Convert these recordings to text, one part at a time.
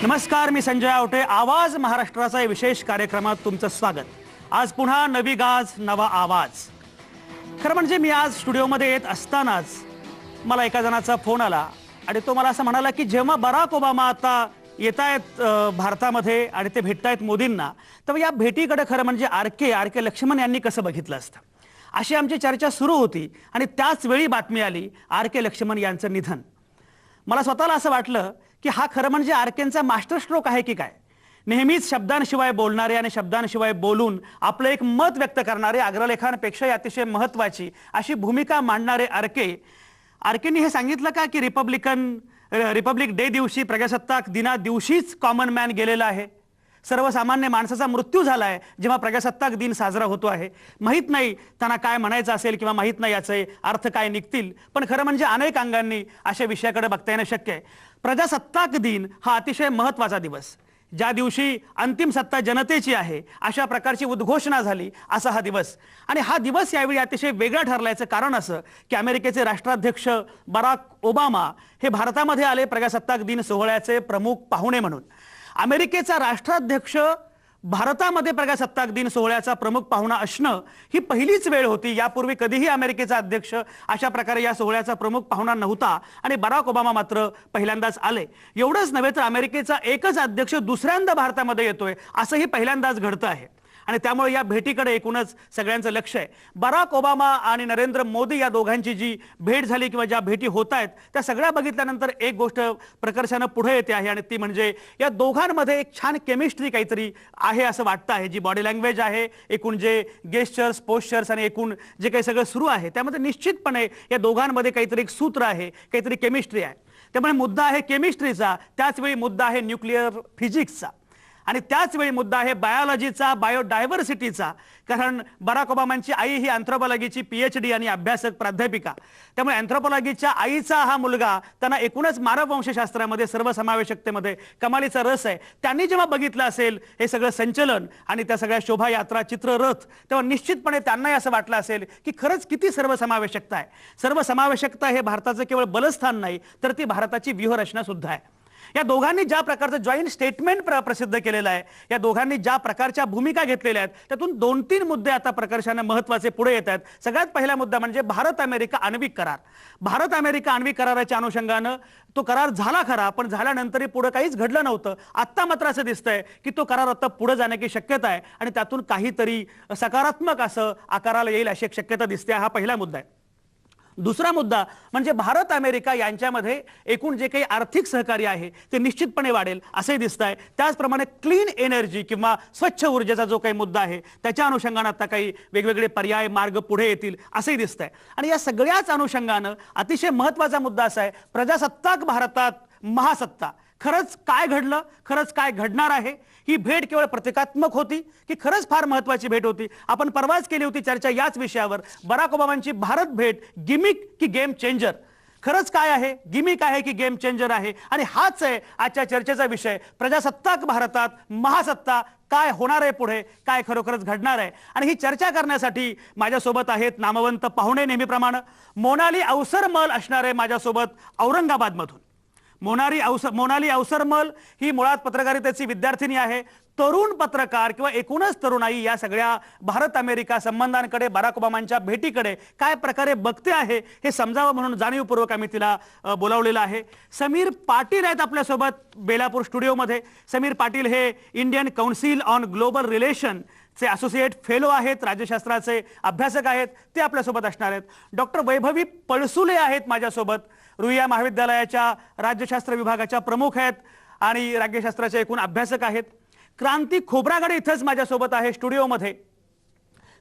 नमस्कार, मी संजय आवटे. आवाज महाराष्ट्राचा विशेष कार्यक्रमात तुमचं स्वागत. आज पुन्हा नवी गाज नवा आवाज. खरं म्हणजे मी आज स्टुडिओमध्ये येत असतानाच मला एका जणाचा फोन आला आणि तो मला असं म्हणाला की जेव्हा बराक ओबामा आता येत आहेत भारतामध्ये आणि ते भेटतायत मोदींना, तेव्हा या भेटीकडे खरं म्हणजे आर के लक्ष्मण यांनी कसं बघितलं असतं, अशी आमची चर्चा सुरू होती. आणि त्याच वेळी बातमी आली आर के लक्ष्मण यांचं निधन. मला स्वतःला असं वाटलं की हा खरं म्हणजे आर केंचा मास्टर स्ट्रोक आहे की काय. नेहमीच शब्दांशिवाय बोलणारे आणि शब्दांशिवाय बोलून आपलं एक मत व्यक्त करणारे, अग्रलेखांपेक्षा अतिशय महत्त्वाची अशी भूमिका मांडणारे आर केंनी हे सांगितलं का की रिपब्लिक डे दिवशी, प्रजासत्ताक दिना दिवशीच कॉमन मॅन गेलेला आहे. सर्वसामान्य माणसाचा मृत्यू झालाय जेव्हा प्रजासत्ताक दिन साजरा होतो आहे. माहीत नाही त्यांना काय म्हणायचं असेल किंवा माहीत नाही याचे अर्थ काय निघतील, पण खरं म्हणजे अनेक अंगांनी अशा विषयाकडे बघता येणं शक्य आहे. प्रजासत्ताक दिन हा अतिशय महत्त्वाचा दिवस, ज्या दिवशी अंतिम सत्ता जनतेची आहे अशा प्रकारची उद्घोषणा झाली असा हा दिवस. आणि हा दिवस यावेळी अतिशय वेगळा ठरल्याचं कारण असं की अमेरिकेचे राष्ट्राध्यक्ष बराक ओबामा हे भारतामध्ये आले प्रजासत्ताक दिन सोहळ्याचे प्रमुख पाहुणे म्हणून. अमेरिकेचा राष्ट्राध्यक्ष भारतामध्ये प्रजासत्ताक दिन सोहळ्याचा प्रमुख पाहुणा असणं ही पहिलीच वेळ होती. यापूर्वी कधीही अमेरिकेचा अध्यक्ष अशा प्रकारे या सोहळ्याचा प्रमुख पाहुणा नव्हता आणि बराक ओबामा मात्र पहिल्यांदाच आले. एवढंच नव्हे तर अमेरिकेचा एकच अध्यक्ष दुसऱ्यांदा भारतामध्ये येतोय असंही पहिल्यांदाच घडतं आहे. आणि त्यामुळे या भेटीकडे एकूणच सगळ्यांचं लक्ष आहे. बराक ओबामा आणि नरेंद्र मोदी या दोघांची जी भेट झाली किंवा ज्या भेटी होत आहेत त्या सगळ्या बघितल्यानंतर एक गोष्ट प्रकर्षानं पुढे येते आहे आणि ती म्हणजे या दोघांमध्ये एक छान केमिस्ट्री काहीतरी आहे असं वाटतं आहे. जी बॉडी लँग्वेज आहे, एकूण जे गेस्चर्स, पोस्चर्स आणि एकूण जे काही सगळं सुरू आहे त्यामध्ये निश्चितपणे या दोघांमध्ये काहीतरी एक सूत्र आहे, काहीतरी केमिस्ट्री आहे. त्यामुळे मुद्दा आहे केमिस्ट्रीचा, त्याच वेळी मुद्दा आहे न्यूक्लिअर फिजिक्सचा आणि त्याच वेळी मुद्दा आहे बायोलॉजीचा, बायोडायव्हर्सिटीचा. कारण बराक ओबामांची आई ही अँथ्रोपॉलॉजीची PhD आणि अभ्यासक प्राध्यापिका. त्यामुळे अँथ्रोपॉलॉजीच्या आईचा हा मुलगा, त्यांना एकूणच मानववंशशास्त्रामध्ये, सर्वसमावेशकतेमध्ये कमालीचा रस आहे. त्यांनी जेव्हा बघितलं असेल हे सगळं संचलन आणि त्या सगळ्या शोभायात्रा, चित्ररथ, तेव्हा निश्चितपणे त्यांनाही असं वाटलं असेल की खरंच किती सर्वसमावेशकता आहे. सर्वसमावेशकता हे भारताचं केवळ बलस्थान नाही तर ती भारताची व्यूहरचना सुद्धा आहे. या दोघांनी ज्या प्रकारचं जॉईंट स्टेटमेंट प्रसिद्ध केलेलं आहे, या दोघांनी ज्या प्रकारच्या भूमिका घेतलेल्या आहेत त्यातून 2-3 मुद्दे आता प्रकर्षाने महत्त्वाचे पुढे येत आहेत. सगळ्यात पहिला मुद्दा म्हणजे भारत अमेरिका आण्विक करार. भारत अमेरिका आण्विक कराराच्या अनुषंगानं तो करार झाला खरा, पण झाल्यानंतरही पुढे काहीच घडलं नव्हतं. आत्ता मात्र असं दिसतंय की तो करार आता पुढे जाण्याची शक्यता आहे आणि त्यातून काहीतरी सकारात्मक असं आकाराला येईल अशी एक शक्यता दिसते. हा पहिला मुद्दा आहे. दुसरा मुद्दा म्हणजे भारत अमेरिका यांच्यामध्ये एकूण जे काही आर्थिक सहकार्य आहे ते निश्चितपणे वाढेल असंही दिसत आहे. त्याचप्रमाणे क्लीन एनर्जी किंवा स्वच्छ ऊर्जेचा जो काही मुद्दा आहे त्याच्या अनुषंगानं आता काही वेगवेगळे पर्याय मार्ग पुढे येतील असंही दिसत आहे. आणि या सगळ्याच अनुषंगानं अतिशय महत्त्वाचा मुद्दा असा आहे, प्रजासत्ताक भारतात महासत्ता. खरंच काय घडलं, खरंच काय घडणार आहे. ही भेट केवळ प्रतिकात्मक होती की खरंच फार महत्त्वाची भेट होती. आपण परवाच केली होती चर्चा याच विषयावर. बराक ओबामांची भारत भेट गिमिक की गेम चेंजर. खरंच काय आहे, गिमिक आहे की गेम चेंजर आहे. आणि हाच आहे आजच्या चर्चेचा विषय. प्रजासत्ताक भारतात महासत्ता काय होणार आहे पुढे, काय खरोखरच घडणार आहे. आणि ही चर्चा करण्यासाठी माझ्यासोबत आहेत नामवंत पाहुणे. नेहमीप्रमाणे मोनाली अवसरमल असणार आहे माझ्यासोबत औरंगाबादमधून. मोनाली अवसरमल ही मुळात पत्रकारितेची विद्यार्थिनी आहे. तरुण पत्रकार किंवा एकूणच तरुणाई या सगळ्या भारत अमेरिका संबंधांकडे, बराक ओबामांच्या भेटीकडे काय प्रकारे बघते आहे हे समजावं म्हणून जाणीवपूर्वक आम्ही तिला बोलावलेलं आहे. समीर पाटील आहेत आपल्यासोबत बेलापूर स्टुडिओमध्ये. समीर पाटील हे Indian council on global relation चे असोसिएट फेलो आहेत, राज्यशास्त्राचे अभ्यासक आहेत, ते आपल्यासोबत असणार आहेत. डॉक्टर वैभवी पळसुले आहेत माझ्यासोबत, रुईया महाविद्यालयाच्या राज्यशास्त्र विभागाच्या प्रमुख आहेत आणि राज्यशास्त्राचे एकूण अभ्यासक आहेत. क्रांती खोब्रागडे इथंच माझ्यासोबत आहे स्टुडिओमध्ये.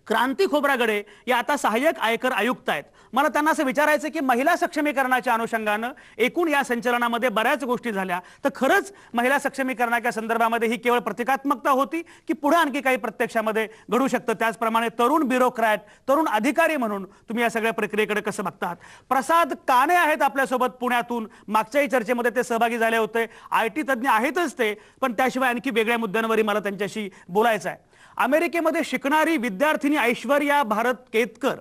क्रांती खोब्रागडे या आता सहाय्यक आयकर आयुक्त आहेत. मला त्यांना असं विचारायचं की महिला सक्षमीकरणाच्या अनुषंगानं एकूण या संचलनामध्ये बऱ्याच गोष्टी झाल्या, तर खरंच महिला सक्षमीकरणाच्या संदर्भामध्ये ही केवळ प्रतिकात्मकता होती की पुढे आणखी काही प्रत्यक्षामध्ये घडू शकतं. त्याचप्रमाणे तरुण ब्युरोक्रॅट, तरुण अधिकारी म्हणून तुम्ही या सगळ्या प्रक्रियेकडे कसं बघतात. प्रसाद काणे आहेत आपल्यासोबत पुण्यातून. मागच्याही चर्चेमध्ये ते सहभागी झाले होते. IT तज्ज्ञ आहेतच ते, पण त्याशिवाय आणखी वेगळ्या मुद्द्यांवरही मला त्यांच्याशी बोलायचं आहे. अमेरिकेमध्ये शिकणारी विद्यार्थिनी ऐश्वर्या भारत केतकर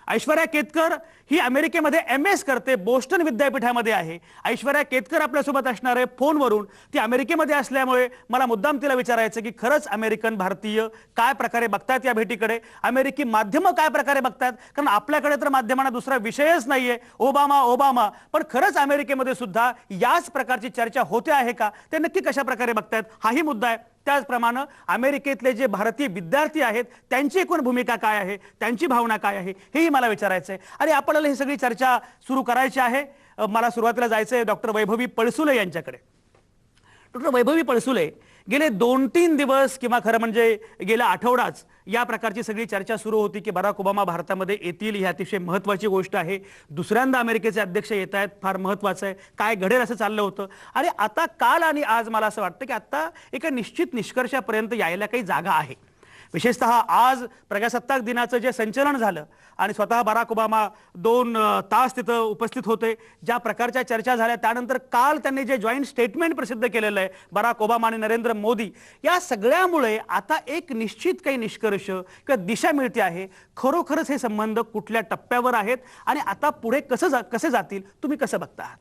ऐश्वर्या केतकर ही अमेरिकेमध्ये MS करते, बोस्टन विद्यापीठामध्ये आहे. ऐश्वर्या केतकर आपल्यासोबत असणार आहे फोनवरून. ती अमेरिकेमध्ये असल्यामुळे मला मुद्दाम तिला विचारायचं की खरंच अमेरिकन भारतीय काय प्रकारे बघतात या भेटीकडे, अमेरिकी माध्यमं काय प्रकारे बघतात, कारण आपल्याकडे तर माध्यमांना दुसरा विषयच नाहीये, ओबामा ओबामा. पण खरंच अमेरिकेमध्ये सुद्धा याच प्रकारची चर्चा होते आहे का, ते नक्की कशा प्रकारे बघतायत हाही मुद्दा आहे. त्याचप्रमाणे अमेरिकेतले जे भारतीय विद्यार्थी आहेत त्यांची एकूण भूमिका काय आहे, त्यांची भावना काय आहे, हेही मला विचारायचं आहे. आणि आपल्याला ही सगळी चर्चा सुरू करायची आहे. मला सुरुवातीला जायचं आहे डॉक्टर वैभवी पळसुले यांच्याकडे. डॉक्टर वैभवी पळसुले, गेले 2-3 दिवस किंवा खरं म्हणजे गेल्या आठवडाच या प्रकारची सगळी चर्चा सुरू होती की बराक ओबामा भारतामध्ये येतील, ही अतिशय महत्त्वाची गोष्ट आहे. दुसऱ्यांदा अमेरिकेचे अध्यक्ष येत आहेत, फार महत्त्वाचं आहे. काय घडेल असं चाललं होतं. आणि आता काल आणि आज मला असं वाटतं की आता एका निश्चित निष्कर्षापर्यंत यायला काही जागा आहे. विशेषतः आज प्रजासत्ताक दिनाचं जे संचलन झालं आणि स्वतः बराक ओबामा 2 तास तिथं उपस्थित होते, ज्या प्रकारच्या चर्चा झाल्या, त्यानंतर काल त्यांनी जे जॉईंट स्टेटमेंट प्रसिद्ध केलेलं आहे बराक ओबामा आणि नरेंद्र मोदी, या सगळ्यामुळे आता एक निश्चित काही निष्कर्ष किंवा दिशा मिळते आहे. खरोखरच हे संबंध कुठल्या टप्प्यावर आहेत आणि आता पुढे कसे जातील, तुम्ही कसं बघता आहात?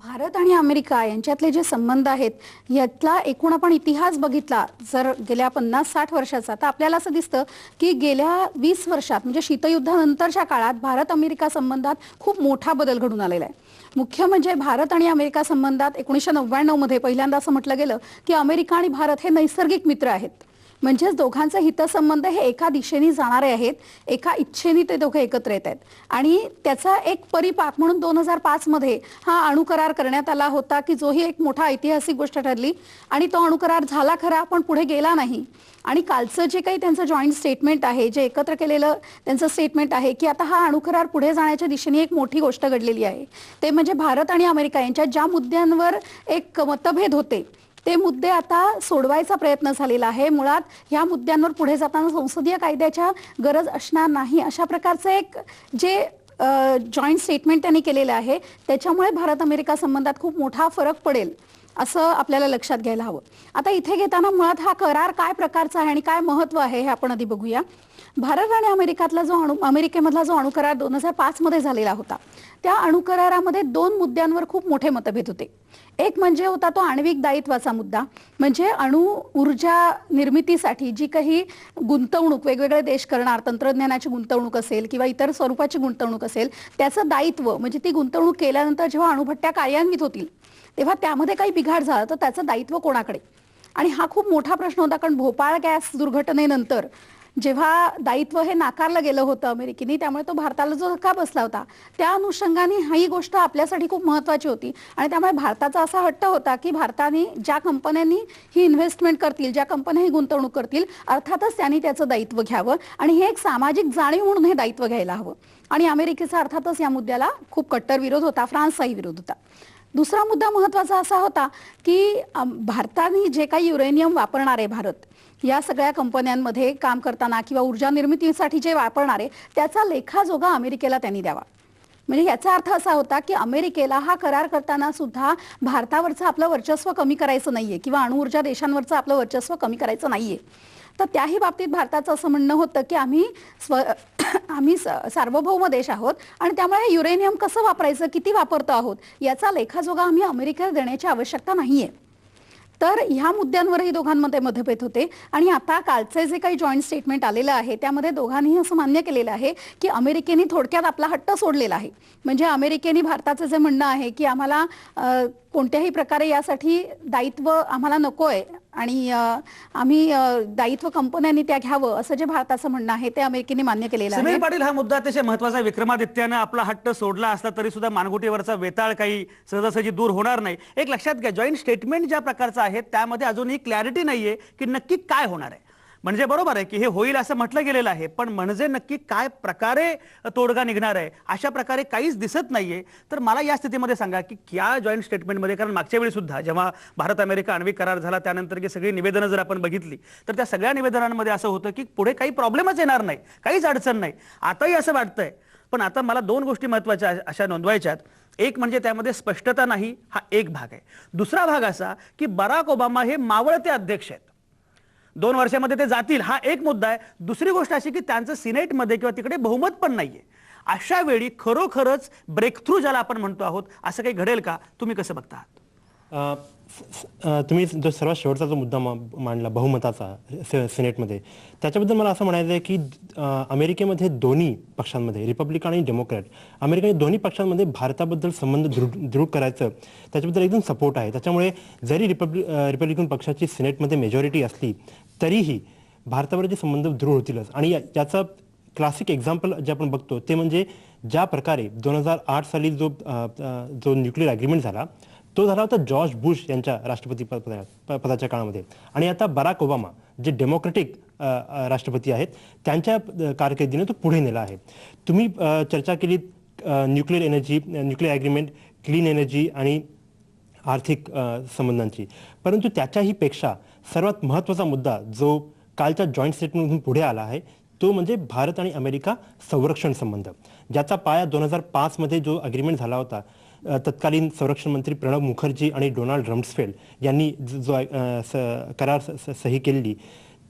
भारत आणि अमेरिका यांच्यातले जे संबंध आहेत यातला एकूण आपण इतिहास बघितला जर गेल्या 50-60 वर्षाचा, तर आपल्याला असं दिसतं की गेल्या 20 वर्षात म्हणजे शीतयुद्धानंतरच्या काळात भारत अमेरिका संबंधात खूप मोठा बदल घडून आलेला आहे. मुख्य म्हणजे भारत आणि अमेरिका संबंधात 1999 मध्ये पहिल्यांदा असं म्हटलं गेलं की अमेरिका आणि भारत हे नैसर्गिक मित्र आहेत. म्हणजेच दोघांचे हितसंबंध हे एका दिशेने जाणारे आहेत, एका इच्छेने ते दोघे एकत्र येत आहेत. आणि त्याचा एक परिपाक म्हणून 2005 मध्ये हा अणुकरार करण्यात आला होता की जोही एक मोठा ऐतिहासिक गोष्ट ठरली. आणि तो अणुकरार झाला खरा, पण पुढे गेला नाही. आणि कालचं जे काही त्यांचं जॉईंट स्टेटमेंट आहे, जे एकत्र केलेलं त्यांचं स्टेटमेंट आहे की आता हा अणुकरार पुढे जाण्याच्या दिशेने एक मोठी गोष्ट घडलेली आहे. ते म्हणजे भारत आणि अमेरिका यांच्यात ज्या मुद्द्यांवर एक मतभेद होते ते मुद्दे आता सोडवायचा प्रयत्न झालेला आहे. मुळात ह्या मुद्द्यांवर पुढे जाताना संसदीय कायद्याच्या गरज असणार नाही, अशा प्रकारचं एक जे जॉईंट स्टेटमेंट त्यांनी केलेलं आहे, त्याच्यामुळे भारत अमेरिका संबंधात खूप मोठा फरक पडेल असं आपल्याला लक्षात घ्यायला हवं. आता इथे घेताना मुळात हा करार काय प्रकारचा आहे आणि काय महत्त्व आहे हे आपण आधी बघूया. भारत आणि अमेरिकेमधला जो अणुकरार 2005 मध्ये झालेला होता, त्या अणुकरारामध्ये 2 मुद्द्यांवर खूप मोठे मतभेद होते. एक म्हणजे होता तो आण्विक दायित्वाचा मुद्दा, म्हणजे अणु ऊर्जा निर्मितीसाठी जी काही गुंतवणूक वेगवेगळे देश करणार, तंत्रज्ञानाची गुंतवणूक असेल किंवा इतर स्वरूपाची गुंतवणूक असेल, त्याचं दायित्व म्हणजे ती गुंतवणूक केल्यानंतर जेव्हा अणुभट्ट्या कार्यान्वित होतील तेव्हा त्यामध्ये काही बिघाड झाला तर त्याचं दायित्व कोणाकडे. आणि हा खूप मोठा प्रश्न होता, कारण भोपाळ गॅस दुर्घटनेनंतर जेव्हा दायित्व हे नाकारलं गेलं होतं अमेरिकेने, त्यामुळे तो भारताला जो धक्का बसला होता, त्या अनुषंगाने ही गोष्ट आपल्यासाठी खूप महत्त्वाची होती. आणि त्यामुळे भारताचा असा हट्ट होता की भारताने ज्या कंपन्यांनी ही इन्व्हेस्टमेंट करतील, ज्या कंपन्या ही गुंतवणूक करतील, अर्थातच त्यांनी त्याचं दायित्व घ्यावं आणि हे एक सामाजिक जाणीव म्हणून हे दायित्व घ्यायला हवं. आणि अमेरिकेचा अर्थातच या मुद्द्याला खूप कट्टर विरोध होता, फ्रान्सचाही विरोध होता. दुसरा मुद्दा महत्त्वाचा असा होता की भारताने जे काही युरेनियम वापरणार आहे, भारत या सगळ्या कंपन्यांमध्ये काम करताना किंवा ऊर्जा निर्मितीसाठी जे वापरणार आहे, त्याचा लेखाजोखा अमेरिकेला त्यांनी द्यावा. म्हणजे याचा अर्थ असा होता की अमेरिकेला हा करार करताना सुद्धा भारतावरचं आपलं वर्चस्व कमी करायचं नाहीये किंवा अणुऊर्जा देशांवरचं आपलं वर्चस्व कमी करायचं नाहीये. तर त्याही बाबतीत भारताचं असं म्हणणं होतं की आम्ही सार्वभौम देश आहोत आणि त्यामुळे हे युरेनियम कसं वापरायचं, किती वापरतो आहोत, याचा लेखाजोखा आम्ही अमेरिकेला देण्याची आवश्यकता नाहीये. तर ह्या मुद्द्यांवरही दोघांमध्ये मतभेद होते. आणि आता कालचे जे काही जॉईंट स्टेटमेंट आलेलं आहे त्यामध्ये दोघांनीही असं मान्य केलेलं आहे की अमेरिकेने थोडक्यात आपला हट्ट सोडलेला आहे. म्हणजे अमेरिकेने भारताचं जे म्हणणं आहे की आम्हाला कोणत्याही प्रकारे यासाठी दायित्व आम्हाला नकोय आणि आम्ही दायित्व कंपन्यांनी त्या घ्यावं असं जे भारताचं म्हणणं आहे ते अमेरिकेने मान्य केलेलं आहे. समीर पाटील, हा मुद्दा अतिशय महत्त्वाचा. विक्रमादित्यानं आपला हट्ट सोडला असला तरी सुद्धा मानगुटीवरचा वेताळ काही सहजासहजी दूर होणार नाही. एक लक्षात घ्या, जॉईंट स्टेटमेंट ज्या प्रकारचं आहे त्यामध्ये अजूनही क्लॅरिटी नाहीये की नक्की काय होणार आहे. म्हणजे बरोबर आहे की हे होईल असं म्हटलं गेलेलं आहे, पण म्हणजे नक्की काय प्रकारे तोडगा निघणार आहे अशा प्रकारे काहीच दिसत नाहीये. तर मला या स्थितीमध्ये सांगा की या जॉईंट स्टेटमेंटमध्ये, कारण मागच्या वेळी सुद्धा जेव्हा भारत अमेरिका आण्विक करार झाला त्यानंतर की सगळी निवेदनं जर आपण बघितली तर त्या सगळ्या निवेदनांमध्ये असं होतं की पुढे काही प्रॉब्लेमच येणार नाही, काहीच अडचण नाही. आताही असं वाटतंय. पण आता मला 2 गोष्टी महत्त्वाच्या अशा नोंदवायच्यात. एक म्हणजे त्यामध्ये स्पष्टता नाही, हा एक भाग आहे. दुसरा भाग असा की बराक ओबामा हे मावळते अध्यक्ष आहेत. 2 वर्षामध्ये ते जातील हा एक मुद्दा आहे. दुसरी गोष्ट अशी की त्यांचं सिनेटमध्ये किंवा तिकडे बहुमत पण नाहीये. अशा वेळी खरोखरच ब्रेक थ्रू ज्याला आपण म्हणतो आहोत असं काही घडेल का? तुम्ही कसं बघता आहात? तुम्ही जो सर्वात शेवटचा जो मुद्दा मांडला बहुमताचा सिनेटमध्ये, त्याच्याबद्दल मला असं म्हणायचं आहे की अमेरिकेमध्ये दोन्ही पक्षांमध्ये, रिपब्लिकन आणि डेमोक्रॅट, अमेरिकेच्या दोन्ही पक्षांमध्ये भारताबद्दल संबंध दृढ करायचं त्याच्याबद्दल एकदम सपोर्ट आहे. त्याच्यामुळे जरी रिपब्लिकन पक्षाची सिनेटमध्ये मेजॉरिटी असली तरीही भारताबरोबरचे संबंध दृढ होतीलच. आणि याचा क्लासिक एक्झाम्पल जे आपण बघतो ते म्हणजे ज्या प्रकारे 2008 साली जो न्यूक्लिअर ॲग्रीमेंट झाला तो झाला होता जॉर्ज बुश यांच्या राष्ट्रपती पदाच्या काळामध्ये. आणि आता बराक ओबामा जे डेमोक्रॅटिक राष्ट्रपती आहेत त्यांच्या कारकिर्दीने तो पुढे नेला आहे. तुम्ही चर्चा केली nuclear energy, nuclear agreement, clean energy आणि आर्थिक संबंधांची, परंतु त्याच्याही पेक्षा सर्वात महत्त्वाचा मुद्दा जो कालच्या जॉईंट स्टेटमेंटमधून पुढे आला आहे तो म्हणजे भारत आणि अमेरिका संरक्षण संबंध, ज्याचा पाया 2005 मध्ये जो अग्रीमेंट झाला होता तत्कालीन संरक्षण मंत्री प्रणब मुखर्जी आणि डोनाल्ड रम्सफेल्ड यांनी जो करार सही केलेली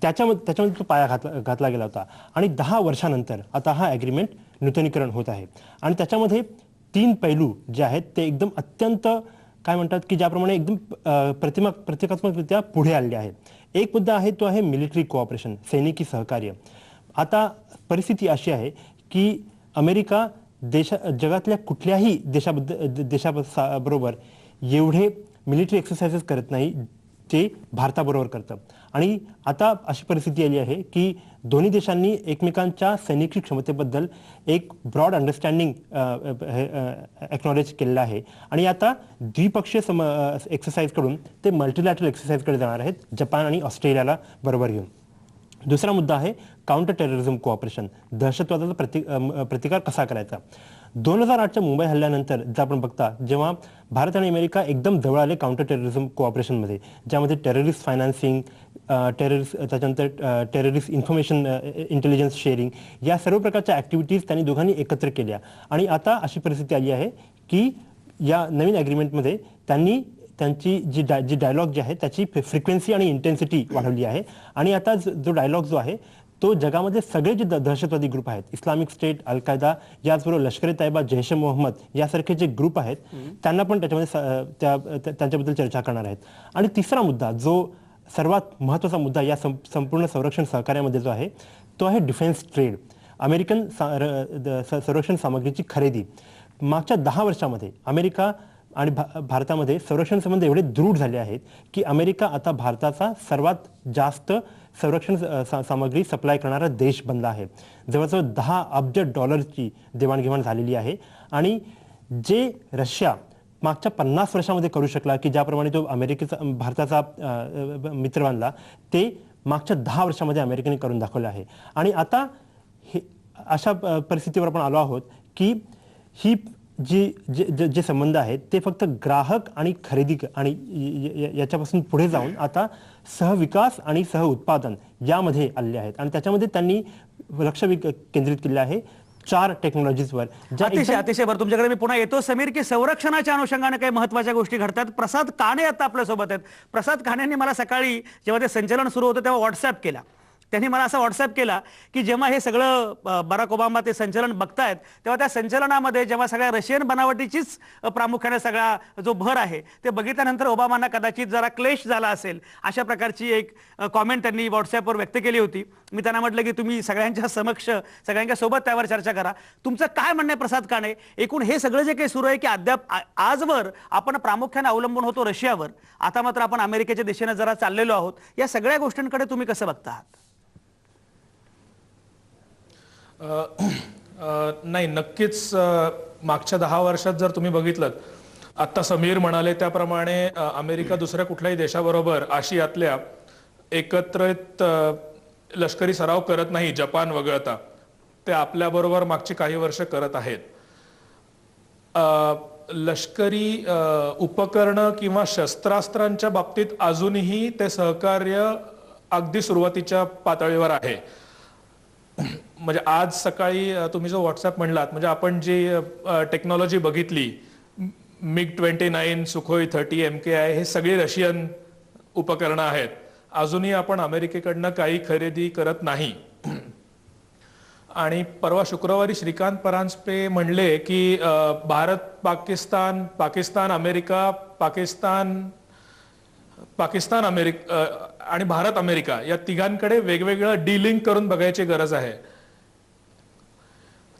त्याच्यामध्ये तो पाया घातला गेला होता. आणि 10 वर्षानंतर आता हा ॲग्रीमेंट नूतनीकरण होत आहे. आणि त्याच्यामध्ये 3 पैलू जे आहेत ते एकदम अत्यंत काय म्हणतात की ज्याप्रमाणे एकदम प्रतिकात्मकरित्या पुढे आलेले आहेत. एक मुद्दा आहे तो आहे मिलिटरी कोऑपरेशन, सैनिकी सहकार्य. आता परिस्थिती अशी आहे की अमेरिका जगातल्या कुठल्याही देशाबरोबर एवढे मिलिटरी एक्सरसाइजेस करत नाही ते भारताबरोबर करतं. आणि आता अशी परिस्थिती आली आहे की दोन्ही देशांनी एकमेकांच्या सैनिकी क्षमतेबद्दल एक ब्रॉड अंडरस्टँडिंग एक्नॉलेज केलेलं आहे. आणि आता द्विपक्षीय एक्सरसाइजकडून ते मल्टीलॅटरल एक्सरसाइजकडे जाणार आहेत, जपान आणि ऑस्ट्रेलियाला बरोबर घेऊन. दुसरा मुद्दा आहे काउंटर टेररिझम कोऑपरेशन, दहशतवादाचा प्रतिकार कसा करायचा. 2008च्या मुंबई हल्ल्यानंतर जर आपण बघता जेव्हा भारत आणि अमेरिका एकदम जवळ आले काउंटर टेररिझम कोऑपरेशनमध्ये, ज्यामध्ये टेररिस्ट फायनान्सिंग, त्याच्यानंतर टेररिस्ट इन्फॉर्मेशन इंटेलिजन्स शेअरिंग या सर्व प्रकारच्या ॲक्टिव्हिटीज त्यांनी दोघांनी एकत्र केल्या. आणि आता अशी परिस्थिती आली आहे की या नवीन ॲग्रीमेंटमध्ये त्यांची जी डायलॉग जी आहे त्याची फ्रिक्वेन्सी आणि इंटेन्सिटी वाढवली आहे. आणि आता जो डायलॉग जो आहे तो जगामध्ये सगळे जे दहशतवादी ग्रुप आहेत, इस्लामिक स्टेट, अल कायदा, याचबरोबर लष्कर ए तैयबा, जैश ए मोहम्मद यासारखे जे ग्रुप आहेत त्यांना पण त्याच्यामध्ये त्यांच्याबद्दल चर्चा करणार आहेत. आणि तिसरा मुद्दा जो सर्वात महत्त्वाचा मुद्दा या संपूर्ण संरक्षण सहकार्यामध्ये जो आहे तो आहे डिफेन्स ट्रेड, अमेरिकन संरक्षण सामग्रीची खरेदी. मागच्या 10 वर्षामध्ये अमेरिका आणि भारतामध्ये संरक्षण संबंध एवढे दृढ झाले आहेत की अमेरिका आता भारताचा सर्वात जास्त संरक्षण सामग्री सप्लाय करणारा देश बनला आहे. जवळजवळ $10 अब्ज देवाणघेवाण झालेली आहे. आणि जे रशिया मागच्या 50 वर्षामध्ये करू शकला की ज्याप्रमाणे तो भारताचा मित्र बनला, ते मागच्या 10 वर्षामध्ये अमेरिकेने करून दाखवलं आहे. आणि आता अशा परिस्थितीवर आपण आलो आहोत की ही जे संबंध आहेत ते फक्त ग्राहक आणि खरेदी आणि याच्यापासून पुढे जाऊन आता सहविकास आणि सहउत्पादन यामध्ये आलेले आहेत. आणि त्याच्यामध्ये त्यांनी लक्ष केंद्रित केले आहे 4 टेक्नॉलॉजीजवर. अतिशय बरं, तुमच्याकडे मी पुन्हा येतो समीर, की संरक्षणाच्या अनुषंगाने काही महत्त्वाच्या गोष्टी घडतात. प्रसाद काणे आता आपल्यासोबत आहेत. प्रसाद काणेंनी मला सकाळी जेव्हा ते संचलन सुरू होतं तेव्हा व्हॉट्सअप केला. त्यांनी मला असा व्हॉट्सअप केला की जेव्हा हे सगळं बराक ओबामा ते संचलन बघतायत तेव्हा त्या संचलनामध्ये जेव्हा सगळ्या रशियन बनावटीचीच प्रामुख्याने सगळा जो भर आहे ते बघितल्यानंतर ओबामांना कदाचित जरा क्लेश झाला असेल, अशा प्रकारची एक कॉमेंट त्यांनी व्हॉट्सअपवर व्यक्त केली होती. मी त्यांना म्हटलं की तुम्ही सगळ्यांच्या समक्ष सगळ्यांच्या सोबत त्यावर चर्चा करा. तुमचं काय म्हणणं आहे प्रसाद काणे, एकूण हे सगळं जे काही सुरू आहे की अद्याप आजवर आपण प्रामुख्याने अवलंबून होतो रशियावर, आता मात्र आपण अमेरिकेच्या दिशेने जरा चाललेलो आहोत, या सगळ्या गोष्टींकडे तुम्ही कसं बघता आहात? नाही, नक्कीच मागच्या 10 वर्षात जर तुम्ही बघितलं, आता समीर म्हणाले त्याप्रमाणे अमेरिका दुसऱ्या कुठल्याही देशाबरोबर आशियातल्या एकत्रित लष्करी सराव करत नाही, जपान वगळता. ते आपल्याबरोबर मागची काही वर्ष करत आहेत. लष्करी उपकरणं किंवा शस्त्रास्त्रांच्या बाबतीत अजूनही ते सहकार्य अगदी सुरुवातीच्या पातळीवर आहे. म्हणजे आज सकाळी तुम्ही जो व्हॉट्सअप म्हणलात, म्हणजे आपण जी टेक्नॉलॉजी बघितली, MiG-29, सुखोई 30, MKI, हे सगळी रशियन उपकरणं आहेत. अजूनही आपण अमेरिकेकडनं काही खरेदी करत नाही. आणि परवा शुक्रवारी श्रीकांत परांजपे म्हणले की भारत पाकिस्तान, पाकिस्तान अमेरिका, पाकिस्तान अमेरिका आणि भारत अमेरिका या तिघांकडे वेगवेगळं डीलिंग करून बघायची गरज आहे.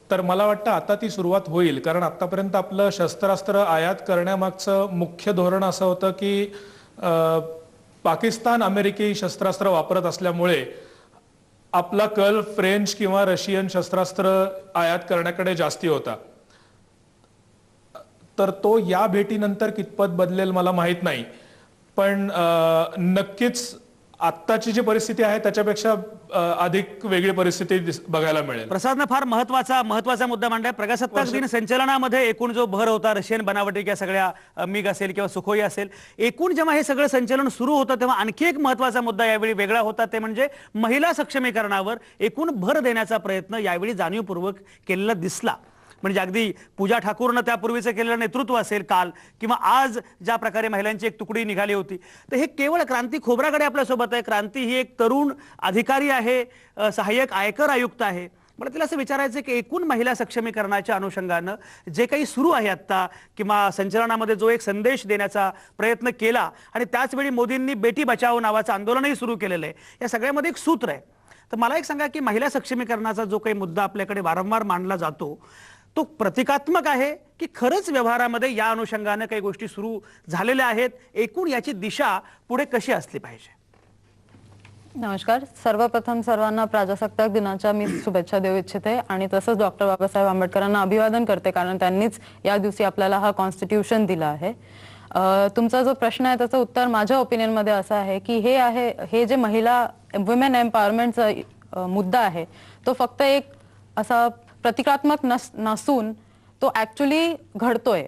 तर मला वाटतं आता ती सुरुवात होईल, कारण आतापर्यंत आपलं शस्त्रास्त्र आयात करण्यामागचं मुख्य धोरण असं होतं की पाकिस्तान अमेरिकी शस्त्रास्त्र वापरत असल्यामुळे आपला कल फ्रेंच किंवा रशियन शस्त्रास्त्र आयात करण्याकडे जास्ती होता. तर तो या भेटीनंतर कितपत बदलेल मला माहित नाही, पण नक्कीच आत्ताची जी परिस्थिती आहे त्याच्यापेक्षा अधिक वेगळी परिस्थिती बघायला मिळेल. प्रसादनं फार महत्वाचा मुद्दा मांडलाय. प्रजासत्ताक दिन संचलनामध्ये एकूण जो भर होता रशियन बनावटी किंवा सगळ्या मिग असेल किंवा सुखोई असेल, एकूण जेव्हा हे सगळं संचलन सुरू होतं तेव्हा आणखी एक महत्वाचा मुद्दा यावेळी वेगळा होता, ते म्हणजे महिला सक्षमीकरणावर एकूण भर देण्याचा प्रयत्न यावेळी जाणीवपूर्वक केलेला दिसला. म्हणजे अगदी पूजा ठाकूरनं त्यापूर्वीचं केलेलं नेतृत्व असेल काल, किंवा आज ज्या प्रकारे महिलांची एक तुकडी निघाली होती, तर हे केवळ क्रांती खोब्रागडे आपल्यासोबत आहे. क्रांती ही एक तरुण अधिकारी आहे, सहाय्यक आयकर आयुक्त आहे. मला तिला असं विचारायचं की एकूण महिला सक्षमीकरणाच्या अनुषंगानं जे काही सुरू आहे आत्ता, किंवा संचलनामध्ये जो एक संदेश देण्याचा प्रयत्न केला, आणि त्याचवेळी मोदींनी बेटी बचाओ नावाचं आंदोलनही सुरू केलेलं आहे, या सगळ्यामध्ये एक सूत्र आहे. तर मला एक सांगा की महिला सक्षमीकरणाचा जो काही मुद्दा आपल्याकडे वारंवार मांडला जातो, तो प्रतिकात्मक आहे की खरंच व्यवहारामध्ये या अनुषंगाने काही गोष्टी सुरू झालेल्या आहेत? एकूण याची दिशा पुढे कशी असली पाहिजे? नमस्कार. सर्वप्रथम सर्वांना प्रजासत्ताक दिनाच्या मी शुभेच्छा देऊ इच्छिते, आणि तसंच डॉक्टर बाबासाहेब आंबेडकरांना अभिवादन करते, कारण त्यांनीच या दिवशी आपल्याला हा कॉन्स्टिट्यूशन दिला आहे. तुमचा जो प्रश्न आहे त्याचं उत्तर माझ्या ओपिनियनमध्ये असं आहे की हे जे महिला वुमेन एम्पॉवरमेंटचा मुद्दा आहे तो फक्त एक असा प्रतिकात्मक नसून तो ऍक्च्युली घडतोय.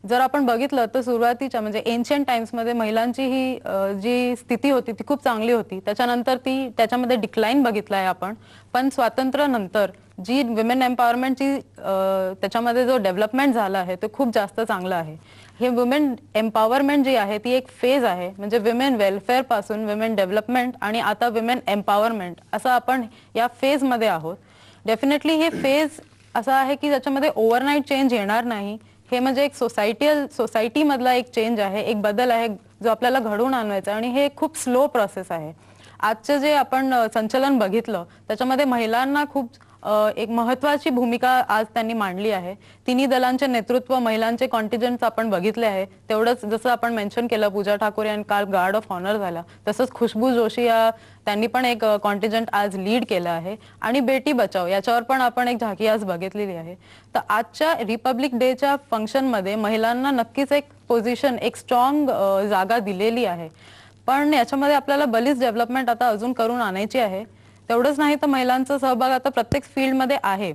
जर आपण बघितलं तर सुरुवातीच्या म्हणजे एन्शियंट टाइम्समध्ये महिलांची ही जी स्थिती होती ती खूप चांगली होती. त्याच्यानंतर त्याच्यामध्ये डिक्लाइन बघितलाय आपण, पण स्वातंत्र्यानंतर जी वुमेन एम्पॉवरमेंटची त्याच्यामध्ये जो डेव्हलपमेंट झाला आहे ते खूप जास्त चांगलं आहे. हे वुमेन एम्पॉवरमेंट जी आहे ती एक फेज आहे, म्हणजे विमेन वेलफेअर पासून विमेन डेव्हलपमेंट आणि आता विमेन एम्पॉवरमेंट असं आपण या फेजमध्ये आहोत. डेफिनेटली हे फेज असा आहे की ज्याच्यामध्ये ओव्हरनाईट चेंज येणार नाही. हे म्हणजे एक सोसायटी मधला एक चेंज आहे, एक बदल आहे जो आपल्याला घडवून आणवायचा, आणि हे खूप स्लो प्रोसेस आहे. आजचं जे आपण संचलन बघितलं त्याच्यामध्ये महिलांना खूप एक महत्वाची भूमिका आज त्यांनी मांडली आहे. तिन्ही दलांचे नेतृत्व, महिलांचे कॉन्टिजंट आपण बघितले आहे. तेवढंच जसं आपण मेन्शन केलं पूजा ठाकूर यांनी काल गार्ड ऑफ ऑनर झाला, तसंच खुशबू जोशी त्यांनी पण एक कॉन्टिजंट आज लीड केलं आहे. आणि बेटी बचाओ याच्यावर पण आपण एक झाकी आज बघितलेली आहे. तर आजच्या रिपब्लिक डेच्या फंक्शनमध्ये महिलांना नक्कीच एक पोझिशन, एक स्ट्रॉंग जागा दिलेली आहे. पण याच्यामध्ये आपल्याला बरीच डेव्हलपमेंट आता अजून करून आणायची आहे. तेवढंच नाही तर महिलांचा सहभाग आता प्रत्येक फील्डमध्ये आहे.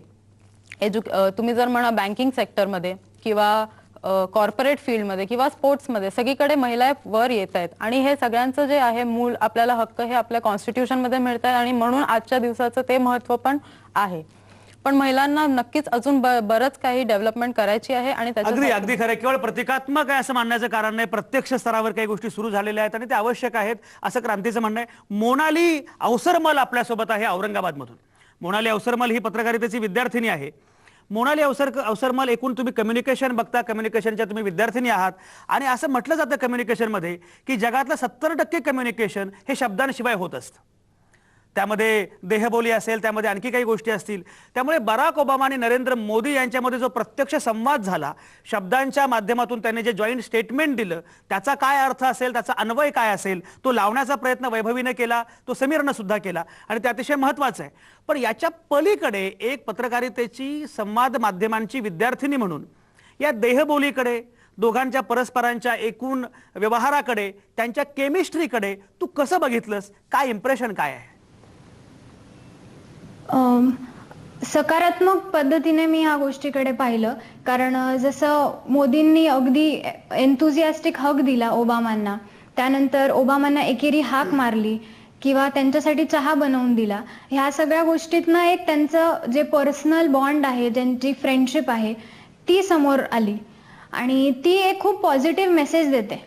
तुम्ही जर म्हणा बँकिंग सेक्टरमध्ये किंवा कॉर्पोरेट फील्डमध्ये किंवा स्पोर्ट्समध्ये सगळीकडे महिला वर येत आहेत, आणि हे सगळ्यांचं जे आहे मूळ आपल्याला हक्क हे आपल्या कॉन्स्टिट्यूशनमध्ये मिळत आहे, आणि म्हणून आजच्या दिवसाचं ते महत्त्व पण आहे. पण महिलांना नक्कीच अजून बरंच काही डेव्हलपमेंट करायची आहे. आणि अगदी खरं, केवळ प्रतिकात्मक आहे असं मानण्याचं कारण नाही. प्रत्यक्ष स्तरावर काही गोष्टी सुरू झालेल्या आहेत आणि ते आवश्यक आहेत असं क्रांतीचं म्हणणं आहे. मोनाली अवसरमल आपल्यासोबत आहे औरंगाबादमधून. मोनाली अवसरमल ही पत्रकारितेची विद्यार्थिनी आहे. मोनाली अवसरमल, एकूण तुम्ही कम्युनिकेशन बघता, कम्युनिकेशनच्या तुम्ही विद्यार्थिनी आहात, आणि असं म्हटलं जातं कम्युनिकेशनमध्ये की जगातलं 70% कम्युनिकेशन हे शब्दांशिवाय होत असतं. त्यामध्ये देहबोली असेल, त्यामध्ये आणखी काही गोष्टी असतील. त्यामुळे बराक ओबामा आणि नरेंद्र मोदी यांच्यामध्ये जो प्रत्यक्ष संवाद झाला, शब्दांच्या माध्यमातून त्यांनी जे जॉईंट स्टेटमेंट दिलं, त्याचा काय अर्थ असेल, त्याचा अन्वय काय असेल, तो लावण्याचा प्रयत्न वैभवीने केला, तो समीरनं सुद्धा केला, आणि ते अतिशय महत्त्वाचं आहे. पण याच्या पलीकडे एक पत्रकारितेची संवाद माध्यमांची विद्यार्थिनी म्हणून या देहबोलीकडे, दोघांच्या परस्परांच्या एकूण व्यवहाराकडे, त्यांच्या केमिस्ट्रीकडे तू कसं बघितलंस? काय इम्प्रेशन काय आहे? सकारात्मक पद्धतीने मी ह्या गोष्टीकडे पाहिलं, कारण जसं मोदींनी अगदी एन्थुझियास्टिक हक दिला ओबामांना, त्यानंतर ओबामांना एकेरी हाक मारली किंवा त्यांच्यासाठी चहा बनवून दिला, ह्या सगळ्या गोष्टीतनं एक त्यांचं जे पर्सनल बॉन्ड आहे, ज्यांची फ्रेंडशिप आहे ती समोर आली, आणि ती एक खूप पॉझिटिव्ह मेसेज देते.